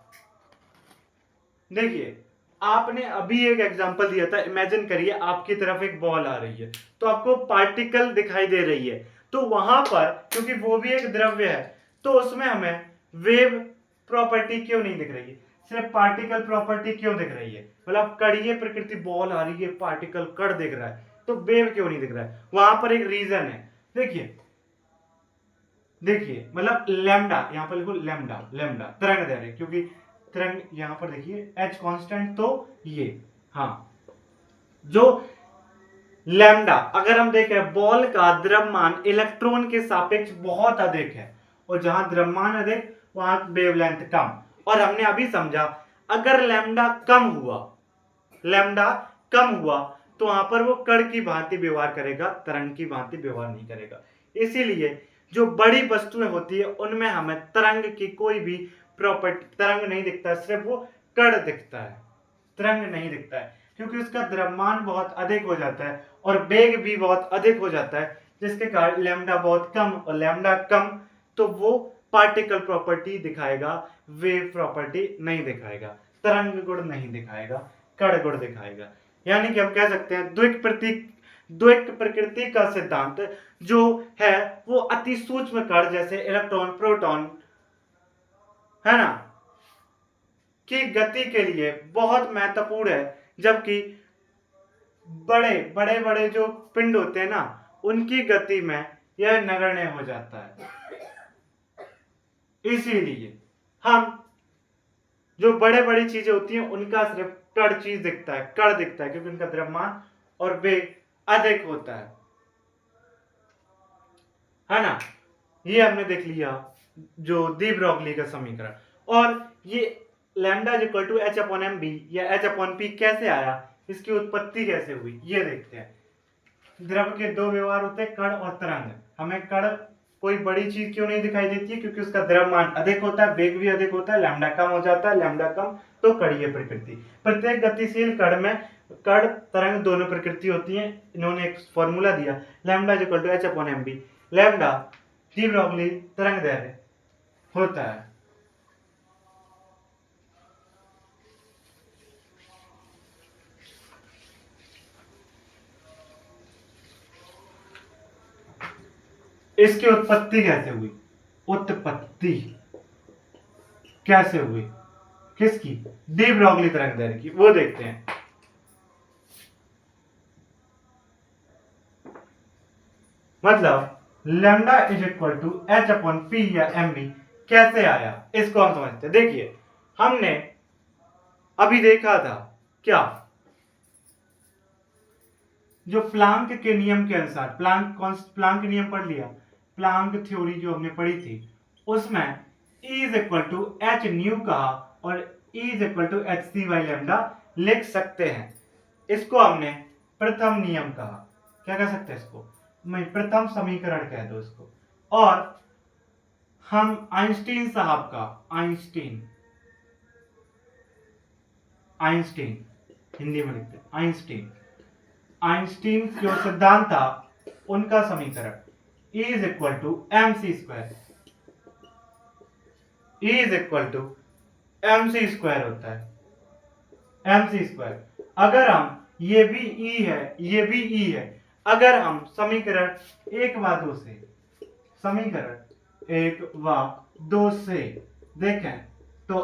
देखिए, आपने अभी एक एग्जांपल दिया था, इमेजिन करिए आपकी तरफ एक बॉल आ रही है, तो आपको पार्टिकल दिखाई दे रही है, तो वहां पर क्योंकि वो भी एक द्रव्य है तो उसमें हमें वेव प्रॉपर्टी क्यों नहीं दिख रही है, सिर्फ पार्टिकल प्रॉपर्टी क्यों दिख रही है? मतलब कड़ीय प्रकृति, बॉल आ रही है, पार्टिकल कण दिख रहा है, तो वेव क्यों नहीं दिख रहा है? वहां पर एक रीजन है। देखिए मतलब लैम्डा, यहां पर लिखो लैम्डा तरंगदैर्घ्य, क्योंकि तरंग यहां पर देखिए एच कांस्टेंट, तो ये हाँ जो लैम्डा, अगर हम देखें बॉल का द्रव्यमान इलेक्ट्रॉन के सापेक्ष बहुत अधिक है और जहां द्रव्यमान अधिक वहां वेवलेंथ कम। और हमने अभी समझा अगर लैम्डा कम हुआ तो वहां पर वो कण की भांति व्यवहार करेगा, तरंग की भांति व्यवहार नहीं करेगा। इसीलिए जो बड़ी वस्तुएं होती है उनमें हमें तरंग की कोई भी प्रॉपर्टी, तरंग नहीं दिखता, सिर्फ वो कण दिखता है, तरंग नहीं दिखता है, क्योंकि उसका द्रव्यमान बहुत अधिक हो जाता है और वेग भी बहुत अधिक हो जाता है, जिसके कारण लैम्डा बहुत कम, और लैम्डा कम तो वो पार्टिकल प्रॉपर्टी दिखाएगा, वेव प्रॉपर्टी नहीं दिखाएगा, तरंग गुण नहीं दिखाएगा, कण गुण दिखाएगा। यानी कि हम कह सकते हैं द्वैत प्रकृति का सिद्धांत जो है वो अति सूक्ष्म कण जैसे इलेक्ट्रॉन, प्रोटॉन, है ना, की गति के लिए बहुत महत्वपूर्ण है, जबकि बड़े बड़े जो पिंड होते हैं ना उनकी गति में यह नगण्य हो जाता है। इसीलिए हम जो बड़ी चीजें होती हैं उनका सिर्फ कण चीज दिखता है, कण दिखता है, क्योंकि उनका द्रव्यमान और वेग अधिक होता है ना। ये हमने देख लिया जो डी ब्रोगली का समीकरण। और ये lambda is equal to H upon M B या एच अपॉन पी कैसे आया, इसकी उत्पत्ति कैसे हुई, ये देखते हैं। द्रव के दो व्यवहार होते हैं, कण और तरंग। हमें कण कोई बड़ी चीज क्यों नहीं दिखाई देती है, क्योंकि उसका द्रव्यमान अधिक होता है, वेग भी अधिक होता है, लैम्डा कम हो जाता है, लैम्डा कम तो कणीय प्रकृति। प्रत्येक गतिशील कण में कण तरंग दोनों प्रकृति होती है। इन्होंने एक फॉर्मूला दिया, lambda is equal to H upon M B. Lambda de Broglie तरंग दैर्ध्य होता है। इसकी उत्पत्ति कैसे हुई, उत्पत्ति कैसे हुई किसकी, डी ब्रोगली तरंग दैर्ध्य की, वो देखते हैं। मतलब lambda is equal to H upon P या एम बी कैसे आया, इसको हम समझते हैं। देखिए हमने अभी देखा था क्या, जो प्लांक के नियम के अनुसार, प्लांक नियम पढ़ लिया, प्लांक थ्योरी जो हमने पढ़ी थी उसमें E is equal to H nu कहा और E is equal to H C by lambda लिख सकते हैं। इसको हमने प्रथम नियम कहा, क्या कह सकते हैं इसको, मैं प्रथम समीकरण कह दो इसको। और हम आइंस्टीन साहब का, आइंस्टीन हिंदी में लिखते हैं आइंस्टीन जो सिद्धांत था उनका समीकरण E is equal to M C square, E is equal to M C square होता है, एम सी स्क्वायर। अगर हम ये भी E है, ये भी E है, अगर हम समीकरण 1 व 2 से, समीकरण 1 व 2 से देखें तो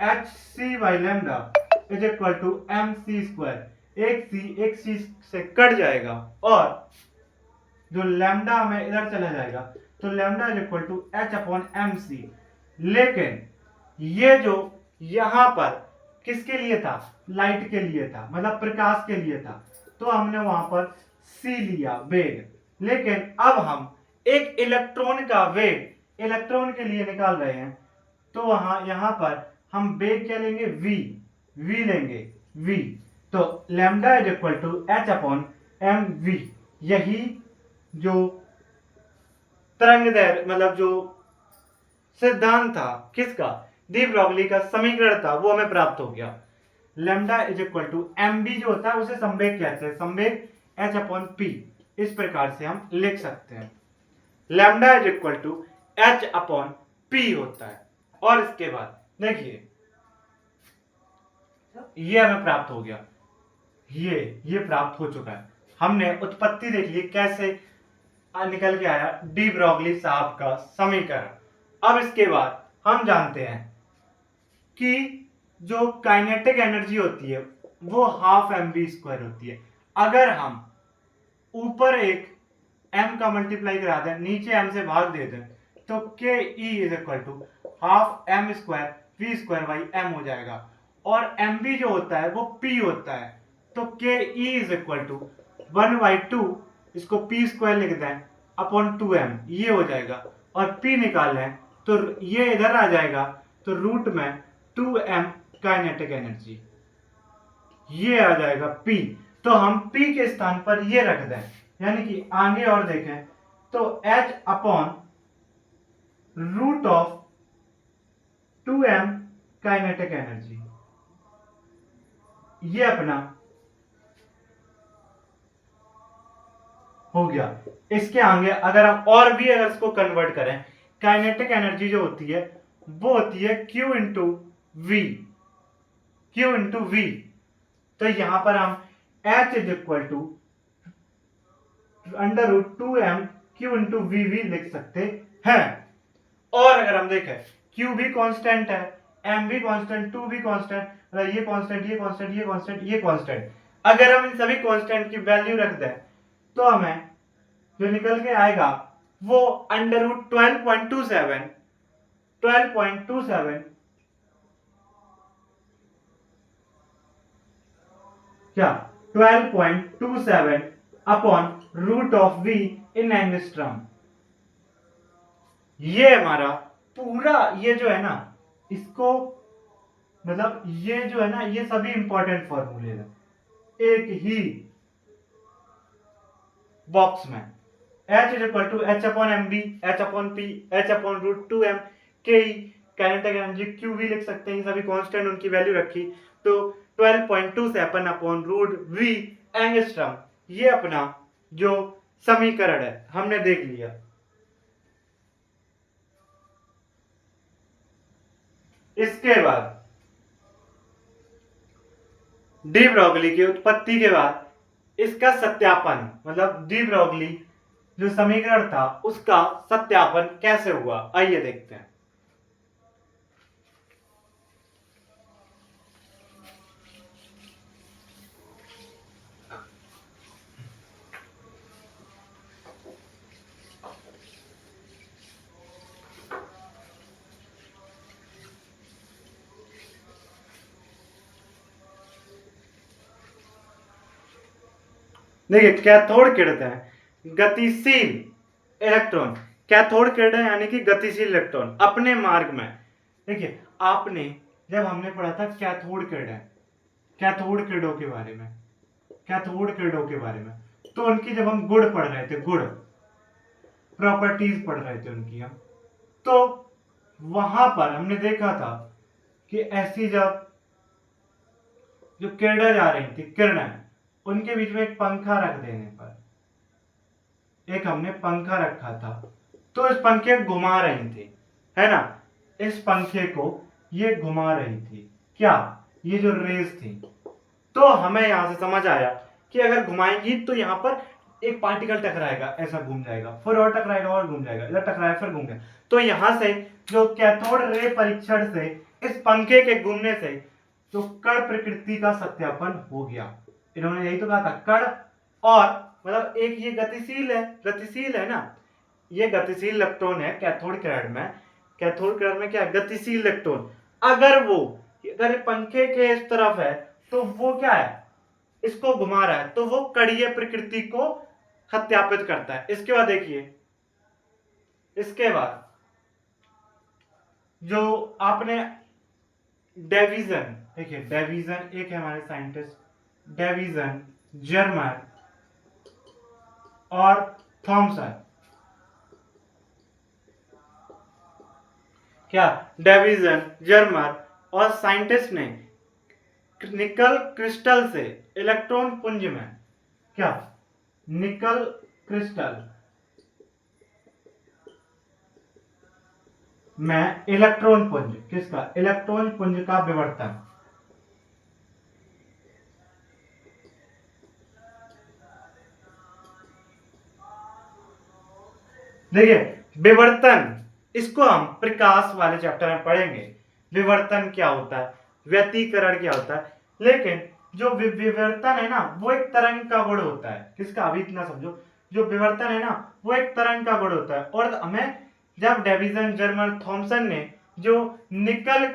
H C by lambda is equal to M C square, एक सी से कट जाएगा और जो लैम्डा हमें इधर चला जाएगा तो lambda is equal to H upon M C. लेकिन ये जो यहां पर किसके लिए था, लाइट के लिए था, मतलब प्रकाश के लिए था, तो हमने वहां पर सी लिया वेग। लेकिन अब हम एक इलेक्ट्रॉन का वेग इलेक्ट्रॉन के लिए निकाल रहे हैं, तो वहां यहां पर हम वेग क्या लेंगे, वी लेंगे, वी। तो lambda is equal to H upon M V. यही जो तरंग दैर्ध्य, मतलब जो सिद्धांत था किसका, डी ब्रोगली का समीकरण था, वो हमें प्राप्त हो गया। Lambda is equal to M B जो होता है उसे संवेग कहते हैं, संवेग एच अपॉन पी। इस प्रकार से हम लिख सकते हैं, lambda is equal to H upon P होता है। और इसके बाद देखिए ये हमें प्राप्त हो गया, ये प्राप्त हो चुका है। हमने उत्पत्ति देख ली कैसे निकल के आया, डी ब्रोगली साहब का समीकरण। अब इसके बाद हम जानते हैं कि जो काइनेटिक एनर्जी होती है वो हाफ एम बी स्क्वायर होती है। अगर हम ऊपर एक m का मल्टीप्लाई करा दें, नीचे m से भाग दे दें, तो K E is equal to half M square V square by M हो जाएगा। और एम बी जो होता है वो p होता है, तो K E is equal to 1/2, इसको p स्क्वायर लिख दें अपॉन 2m, ये हो जाएगा। और P निकालें तो ये इधर आ जाएगा, तो रूट में 2m काइनेटिक एनर्जी, ये आ जाएगा P। तो हम P के स्थान पर ये रख दें, यानी कि आगे और देखें तो H upon root of 2m kinetic energy, ये अपना हो गया। इसके आगे अगर हम और भी अगर इसको कन्वर्ट करें, काइनेटिक एनर्जी जो होती है वो होती है Q into V, Q into V. तो यहां पर हम H is equal to under root 2m Q into V लिख सकते हैं। और अगर हम देखें Q भी कांस्टेंट है, m भी कांस्टेंट, 2 भी कांस्टेंट, मतलब ये कांस्टेंट, ये कांस्टेंट, ये कांस्टेंट, ये कांस्टेंट। अगर हम इन सभी कांस्टेंट की वैल्यू रख दें तो हमें जो निकल के आएगा वो अंडर रूट 12.27 क्या 12.27 upon root of v in angstrom. ये हमारा पूरा ये जो है ना, इसको मतलब ये जो है ना, ये सभी इंपॉर्टेंट फॉर्मूले हैं एक ही बॉक्स में। H is equal to H upon M B, H upon P, H upon root 2m के काइनेटिक एनर्जी क्यू भी लिख सकते हैं, सभी कांस्टेंट उनकी वैल्यू रखी तो 12.27 अपॉन रूट वी एंगस्ट्रॉम। ये अपना जो समीकरण है हमने देख लिया। इसके बाद डी ब्रोगली की उत्पत्ति के बाद इसका सत्यापन, मतलब डी ब्रोगली जो समीकरण था उसका सत्यापन कैसे हुआ, आइए देखते हैं। देखिए कैथोड किरण है गतिशील इलेक्ट्रॉन, कैथोड किरण यानी कि गतिशील इलेक्ट्रॉन अपने मार्ग में। देखिए आपने जब हमने पढ़ा था कैथोड किरण, कैथोड किरणों के बारे में, कैथोड किरणों के बारे में, तो उनकी जब हम गुण पढ़ रहे थे, गुण प्रॉपर्टीज पढ़ रहे थे उनकी हम, तो वहां पर हमने देखा था कि ऐसी जब जो किरणें जा रही थी, किरणें, उनके बीच में एक पंखा रख देने पर, एक हमने पंखा रखा था तो इस पंखे को घुमा रही थी, है ना, इस पंखे को ये घुमा रही थी, क्या ये जो रेस थी। तो हमें यहां से समझ आया कि अगर घुमाएंगी तो यहां पर एक पार्टिकल टकराएगा, ऐसा घूम जाएगा, फिर और टकराएगा और घूम जाएगा, इधर टकराया फिर घूम गया। तो यहां से जो कैथोड रे परीक्षण से इस पंखे के घूमने से जो कण प्रकृति का सत्यापन हो गया। इन्होंने यही तो कहा था कण, और मतलब एक ये गतिशील है ना, ये गतिशील इलेक्ट्रॉन है कैथोड किरण में। कैथोड किरण में क्या है, गतिशील इलेक्ट्रॉन। अगर पंखे के इस तरफ है तो वो क्या है, इसको घुमा रहा है, तो वो कणीय प्रकृति को सत्यापित करता है। इसके बाद देखिए, इसके बाद जो आपने डेविसन, देखिए डेविसन एक है हमारे साइंटिस्ट, डेविसन, जर्मर और थॉमसन, क्या डेविसन, जर्मर और साइंटिस्ट ने निकल क्रिस्टल से इलेक्ट्रॉन पुंज में, क्या निकल क्रिस्टल में इलेक्ट्रॉन पुंज, किसका, इलेक्ट्रॉन पुंज का विवर्तन, देखिए विवर्तन, इसको हम प्रकाश वाले चैप्टर में पढ़ेंगे, विवर्तन क्या होता है, व्यतिकरण क्या होता है। लेकिन जो विवर्तन है ना वो एक तरंग का गुण होता है, किसका, अभी इतना समझो, जो विवर्तन है ना वो एक तरंग का गुण होता है। और हमें जब डेविसन, जर्मर, थॉमसन ने जो निकल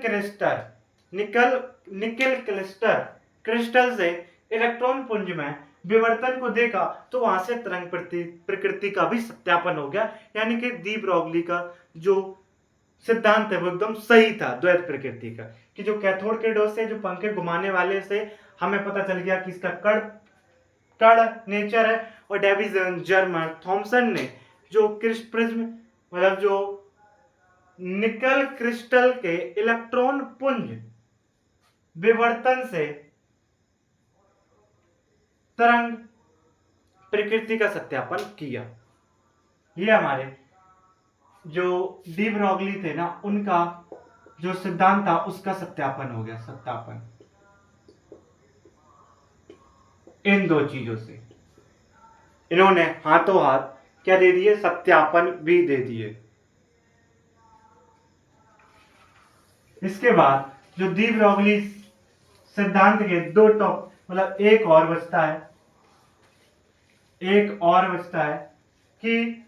क्रिस्टल से इलेक्ट्रॉन पुंज में विवर्तन को देखा तो वहां से तरंग प्रकृति का भी सत्यापन हो गया, यानी कि डी ब्रॉगली का जो सिद्धांत है वो एकदम सही था द्वैत प्रकृति का, कि जो कैथोड के डोज से जो पंखे घुमाने वाले से हमें पता चल गया कि इसका कण कण नेचर है, और डेविसन, जर्मन, थॉमसन ने जो प्रिज्म मतलब जो निकल क्रिस्टल के इलेक्ट्रॉन पुंज विवर्तन से तरंग प्रकृति का सत्यापन किया। ये हमारे जो डी ब्रॉगली थे ना, उनका जो सिद्धांत था उसका सत्यापन हो गया, सत्यापन इन दो चीजों से इन्होंने हाथों हाथ क्या दे दिए, सत्यापन भी दे दिए। इसके बाद जो डी ब्रॉगली सिद्धांत के दो टॉप मतलब एक और बचता है कि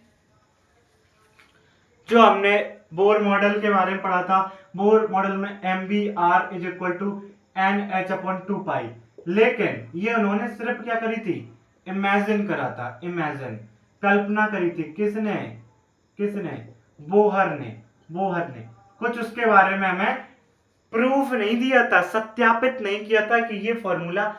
जो हमने बोर मॉडल के बारे में पढ़ा था, बोर मॉडल में MBR is equal to NH/2π, लेकिन ये उन्होंने सिर्फ क्या करी थी, इमेजिन करा था, इमेजिन कल्पना करी थी। किसने बोहर ने कुछ उसके बारे में हमें प्रूफ नहीं दिया था, सत्यापित नहीं किया था कि ये फॉर्मूला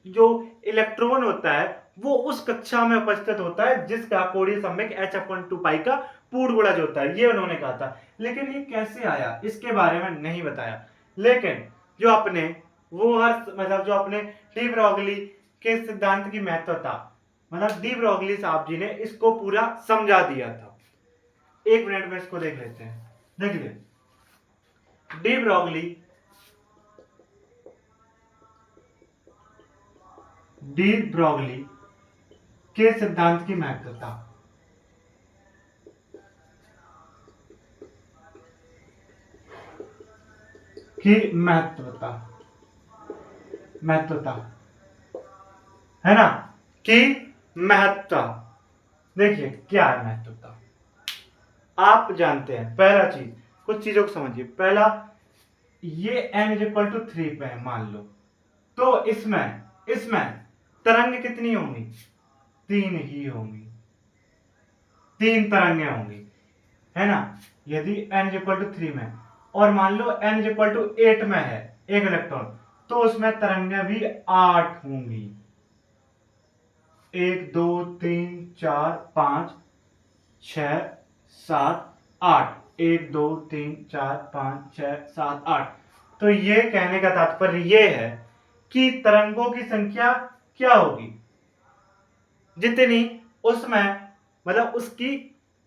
जो इलेक्ट्रॉन होता है वो उस कक्षा में उपस्थित होता है जिसका कोणीय संवेग H/2π का पूर्ण गुणज होता है, ये उन्होंने कहा था। लेकिन ये कैसे आया इसके बारे में नहीं बताया। लेकिन जो अपने मतलब जो अपने डी ब्रॉगली के सिद्धांत की महत्वता, मतलब डी ब्रॉगली साहब जी ने इसको पूरा समझा दिया था। एक मिनट में इसको देख लेते हैं। देखिए डी ब्रॉगली के सिद्धांत की महत्वता, है ना, कि महत्वता। देखिए क्या है महत्वता, आप जानते हैं। पहला चीज, कुछ चीजों को समझिए। पहला, ये n=3 पे है मान लो, तो इसमें तरंग कितनी होंगी, 3 ही होंगी, 3 तरंगें होंगी, है ना। यदि n=3 में और मान लो n=8 में है एक इलेक्ट्रॉन, तो उसमें तरंगें भी 8 होंगी। 1 2 3 4 5 6 7 8, 1 2 3 4 5 6 7 8। तो ये कहने का तात्पर्य ये है कि तरंगों की संख्या क्या होगी, जितनी उसमें मतलब उसकी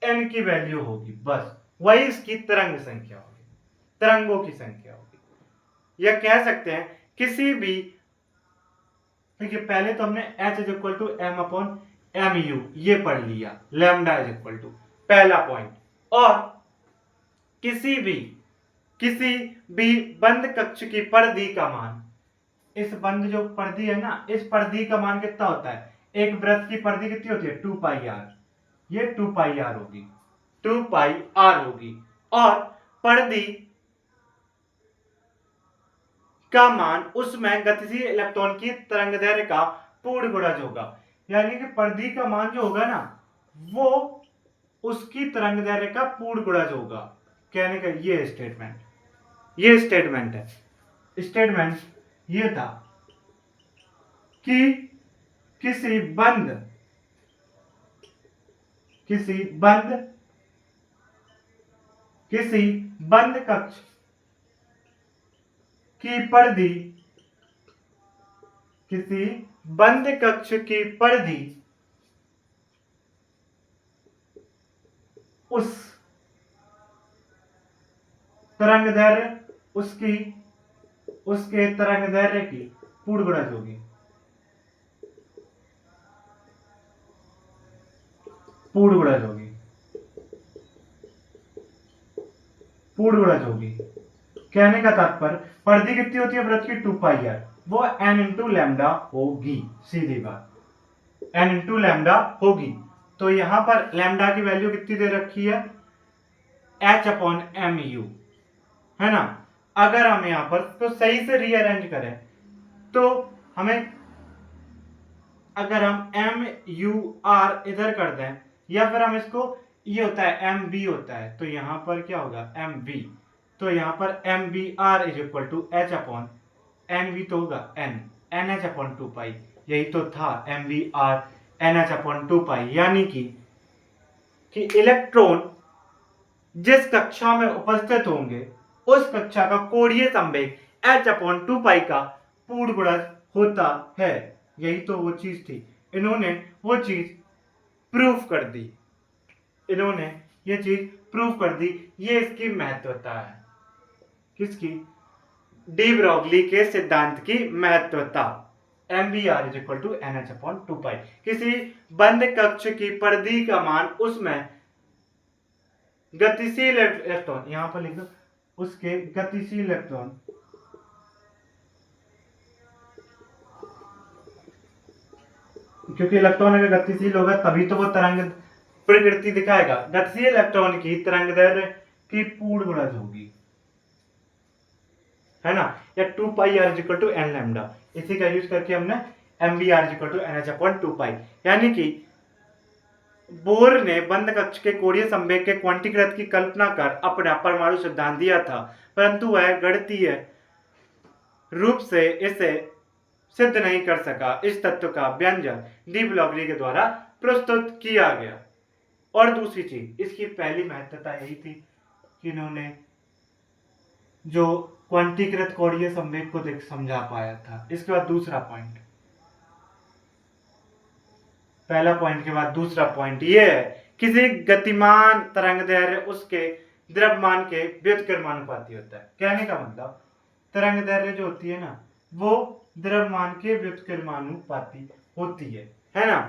n की वैल्यू होगी, बस वही इसकी तरंग संख्या होगी, तरंगों की संख्या होगी। या कह सकते हैं किसी भी, देखिए पहले तो हमने H=m/mu ये पढ़ लिया, लैम्डा इज इक्वल टू पहला पॉइंट। और किसी भी बंद कक्ष की परिधि का मान, इस बंद जो परिधि है ना, इस परिधि का मान कितना होता है, एक वृत्त की परिधि कितनी होती है, 2πr, ये 2πr होगी, 2πr होगी। और परिधि का मान उसमें गतिशील इलेक्ट्रॉन की तरंगदैर्घ्य का पूर्ण गुणज होगा, यानी कि परिधि का मान जो होगा ना, वो उसकी तरंगदैर्घ्य का पूर्ण गुणज होगा। कहने का ये स्टेटमेंट है। स्टेटमेंट ये था कि किसी बंद कक्ष की परिधि, किसी बंद कक्ष की परिधि उस तरंगदैर्घ्य उसके तरंगदैर्घ्य की पूर्ण गुणज होगी, कहने का तात्पर्य परिधि कितनी होती है वृत्त की, 2πr, वो n × लैम्डा होगी, सीधी बात n × लैम्डा होगी। तो यहां पर लैम्डा की वैल्यू कितनी दे रखी है, H/mu, है ना। अगर हम यहां पर तो सही से रीअरेंज करें तो हमें अगर हम एम यू आर इधर कर दें, या फिर हम इसको, ये होता है एम बी होता है, तो यहां पर क्या होगा एम बी, तो यहां पर M B R is equal to H upon N B, तो होगा N N H upon two pi, यही तो था M B R N H upon two pi, यानी कि इलेक्ट्रॉन जिस कक्षा में उपस्थित होंगे उस कक्षा का कोणीय संवेग h अपॉन टू पाई का पूर्ण गुणज होता है। यही तो वो चीज थी, इन्होंने वो चीज प्रूफ कर दी, इन्होंने ये चीज प्रूफ कर दी। ये इसकी महत्वता है, किसकी, डी ब्रोगली के सिद्धांत की महत्वता। M B R is equal to N H upon two pi, किसी बंद कक्ष की परिधि का मान, उसमें गतिशील इलेक्ट्रॉन, यहां पर लिख दो, उसके गतिशील इलेक्ट्रॉन क्योंकि इलेक्ट्रॉन अगर गतिशील होगा तभी तो वो तरंग प्रकृति दिखाएगा। गतिशील इलेक्ट्रॉन की तरंगदैर्ध्य की पूर्ण गुणज होगी, है ना, या two pi R equal to N lambda, इसी का यूज करके हमने M B R equal to N H upon two pi, यानी कि बोर ने बंद कक्ष के कोणीय संवेग के क्वांटीकृत की कल्पना कर अपना परमाणु सिद्धांत दिया था, परंतु वह गणितीय रूप से इसे सिद्ध नहीं कर सका। इस तत्व का व्यंजन डी ब्रोगली के द्वारा प्रस्तुत किया गया। और दूसरी चीज, इसकी पहली महत्वता यही थी कि इन्होंने जो क्वांटीकृत कोणीय संवेग को देख समझा पाया था। इसके बाद दूसरा पॉइंट, पहला पॉइंट के बाद दूसरा पॉइंट ये है, किसी गतिमान तरंगदैर्घ्य उसके द्रव्यमान के व्युत्क्रमानुपाती होता है। कहने का मतलब तरंगदैर्घ्य जो होती है ना, वो द्रव्यमान के व्युत्क्रमानुपाती होती है ना,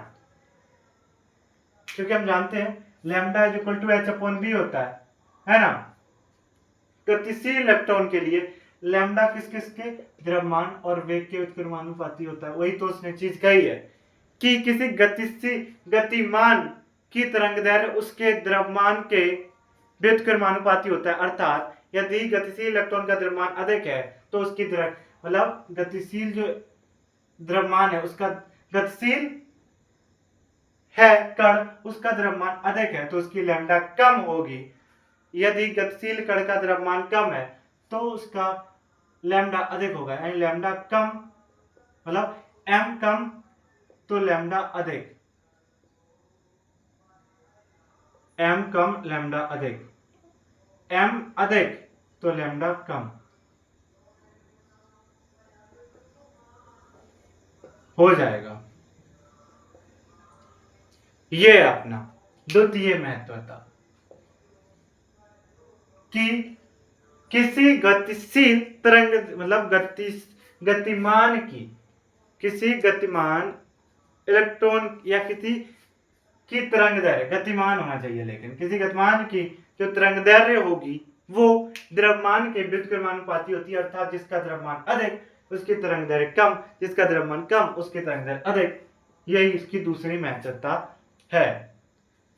क्योंकि हम जानते हैं lambda is equal to H upon B होता है ना। गतिशील इलेक्ट्रॉन के लिए लैम्डा किस किस के, द्रव्यमान और वेग के व्युत्क्रमानुपाती होता है। वही तो उसने चीज कही है कि किसी गतिशील गतिमान की तरंगदैर्घ्य उसके द्रव्यमान के व्युत्क्रमानुपाती होता है, अर्थात यदि गतिशील इलेक्ट्रॉन का द्रव्यमान अधिक है तो उसकी मतलब गतिशील जो द्रव्यमान है उसका, गतिशील है कण, उसका द्रव्यमान अधिक है तो उसकी लैम्डा कम होगी। यदि गतिशील कण का द्रव्यमान कम है तो उसका लैम्डा अधिक होगा, यानी लैम्डा कम मतलब एम कम तो लैम्डा अधिक, एम कम लैम्डा अधिक, एम अधिक तो लैम्डा कम हो जाएगा। ये अपना द्वितीय महत्वता कि किसी गतिशील तरंग मतलब गतिमान की, किसी गतिमान इलेक्ट्रॉन या किसी की तरंगदैर्घ्य, गतिमान होना चाहिए लेकिन किसी गतिमान की जो तरंगदैर्घ्य होगी वो द्रव्यमान के व्युत्क्रमानुपाती होती है, अर्थात जिसका द्रव्यमान अधिक उसकी तरंगदैर्घ्य कम, जिसका द्रव्यमान कम उसकी तरंगदैर्घ्य अधिक। यही इसकी दूसरी महत्वता है।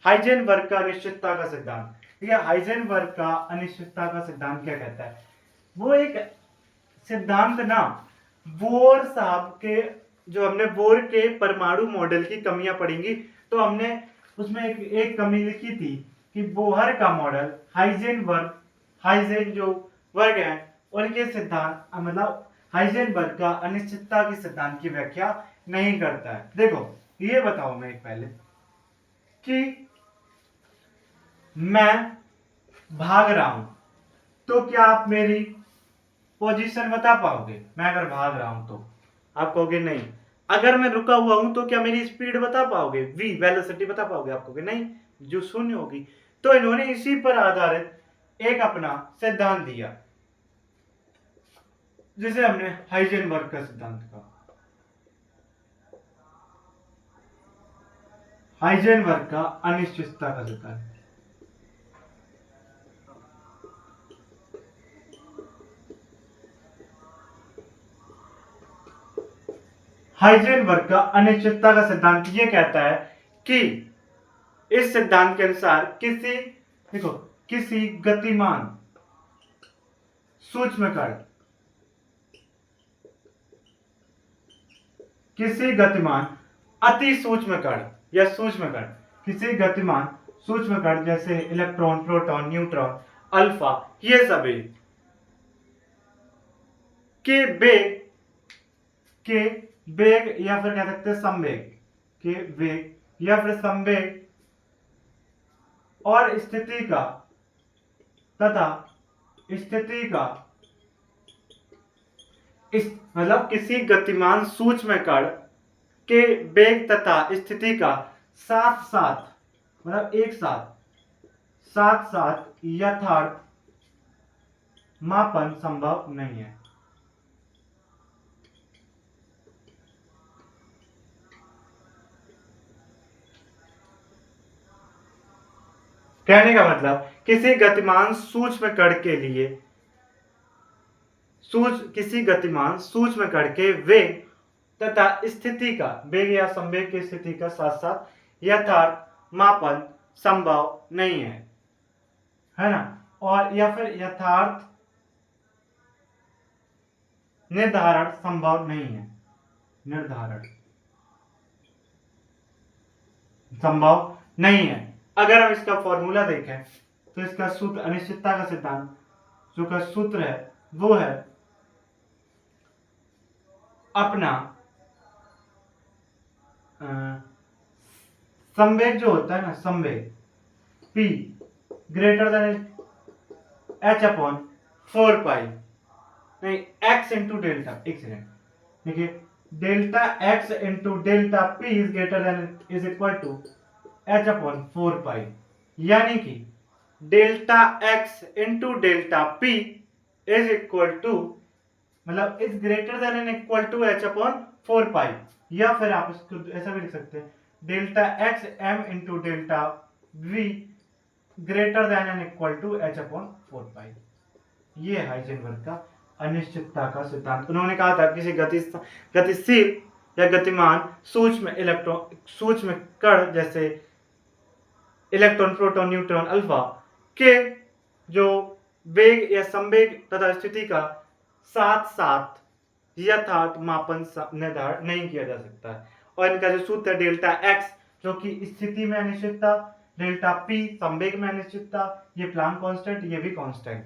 हाइजेनबर्ग का अनिश्चितता का सिद्धांत, ठीक है, हाइजेनबर्ग का अनिश्चितता का सिद्धांत क्या कहता है, वो एक सिद्धांत ना बोर साहब के, जो हमने बोर के परमाणु मॉडल की कमियां पढ़ेंगी तो हमने उसमें एक कमी लिखी थी कि बोहर का मॉडल हाइजेन जो वर्ग है उनके सिद्धांत मतलब हाइजेनबर्ग का अनिश्चितता के सिद्धांत की व्याख्या नहीं करता है। देखो ये बताओ मैं एक पहले कि मैं भाग रहा हूं तो क्या आप मेरी पोजीशन बता पाओगे? मैं अगर भाग रहा हूं तो आप कहोगे नहीं। अगर मैं रुका हुआ हूं तो क्या मेरी स्पीड बता पाओगे, वी वेलोसिटी बता पाओगे? आप कहोगे नहीं, जो शून्य होगी। तो इन्होंने इसी पर आधारित एक अपना सिद्धांत दिया जिसे हमने हाइजेनबर्ग का सिद्धांत कहा। हाइजेनबर्ग का अनिश्चितता का सिद्धांत, हाइजेनबर्ग का अनिश्चितता का सिद्धांत ये कहता है कि इस सिद्धांत के अनुसार किसी गतिमान सूक्ष्म कण, किसी गतिमान अति सूक्ष्म कण या सूक्ष्म कण, किसी गतिमान सूक्ष्म कण जैसे इलेक्ट्रॉन, प्रोटॉन, न्यूट्रॉन, अल्फा, ये सभी के वेग या फिर कह सकते हैं संवेग के वेग या फिर संवेग और स्थिति का तथा स्थिति का मतलब किसी गतिमान सूक्ष्म कण के वेग तथा स्थिति का साथ साथ मतलब एक साथ यथार्थ मापन संभव नहीं है। कहने का मतलब किसी गतिमान सूक्ष्म कण के लिए किसी गतिमान सूक्ष्म कण के वेग तथा स्थिति का वेग या संवेग की स्थिति का साथ साथ यथार्थ मापन संभव नहीं है ना, और या फिर यथार्थ निर्धारण संभव नहीं है, निर्धारण संभव नहीं है। अगर हम इसका फॉर्मूला देखें तो इसका सूत्र अनिश्चितता का सिद्धांत जो का सूत्र है वो है अपना संवेग जो होता है ना, संवेग P greater than h upon 4 pi, नहीं x इंटू डेल्टा, एक सेकेंड देखिए, delta x into delta P is greater than is equal to h upon 4 pi, यानी कि delta x into delta P is equal to मतलब is greater than and equal to h upon 4 pi, या फिर आप इसको ऐसा भी लिख सकते हैं delta x m into delta v greater than and equal to h upon 4 pi. ये है हाइजेनबर्ग का अनिश्चितता का सिद्धांत। उन्होंने कहा था किसी गतिशील या गतिमान सूक्ष्म कण जैसे इलेक्ट्रॉन, प्रोटॉन, न्यूट्रॉन, अल्फा के जो वेग या संवेग तथा स्थिति का साथ साथ यथार्थ मापन निर्धारण नहीं किया जा सकता है। और इनका जो सूत्र है डेल्टा एक्स जो कि स्थिति में अनिश्चितता, डेल्टा पी संवेग में अनिश्चितता, ये प्लांक कांस्टेंट, ये भी constant,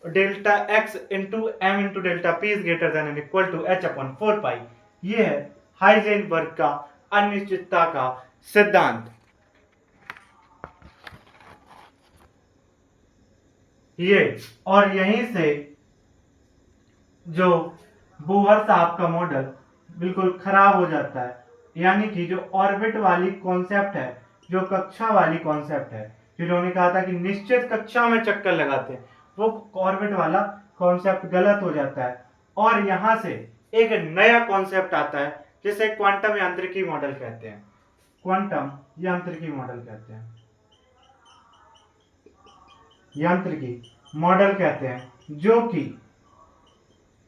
delta X into M into delta P is greater than and equal to H upon 4 pi, ये है हाइजेनबर्ग का अनिश्चितता का सिद्धांत। ये और यहीं से जो बोहर साहब का मॉडल बिल्कुल खराब हो जाता है, यानी कि जो ऑर्बिट वाली कॉन्सेप्ट है, जो कक्षा वाली कॉन्सेप्ट है, जिन्होंने कहा था कि निश्चित कक्षा में चक्कर लगाते हैं, वो ऑर्बिट वाला कॉन्सेप्ट गलत हो जाता है और यहां से एक नया कॉन्सेप्ट आता है जिसे क्वांटम यांत्रिकी मॉडल कहते हैं। क्वांटम यांत्रिकी मॉडल कहते हैं, यांत्रिकी मॉडल कहते हैं, जो कि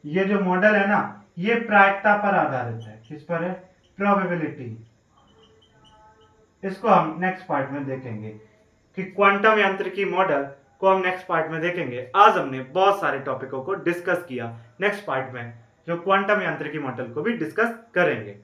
ये जो मॉडल है ना, ये प्रायिकता पर आधारित है। किस पर है? प्रोबेबिलिटी। इसको हम नेक्स्ट पार्ट में देखेंगे कि क्वांटम यांत्रिकी मॉडल को हम नेक्स्ट पार्ट में देखेंगे। आज हमने बहुत सारे टॉपिकों को डिस्कस किया, नेक्स्ट पार्ट में जो क्वांटम यांत्रिकी मॉडल को भी डिस्कस करेंगे।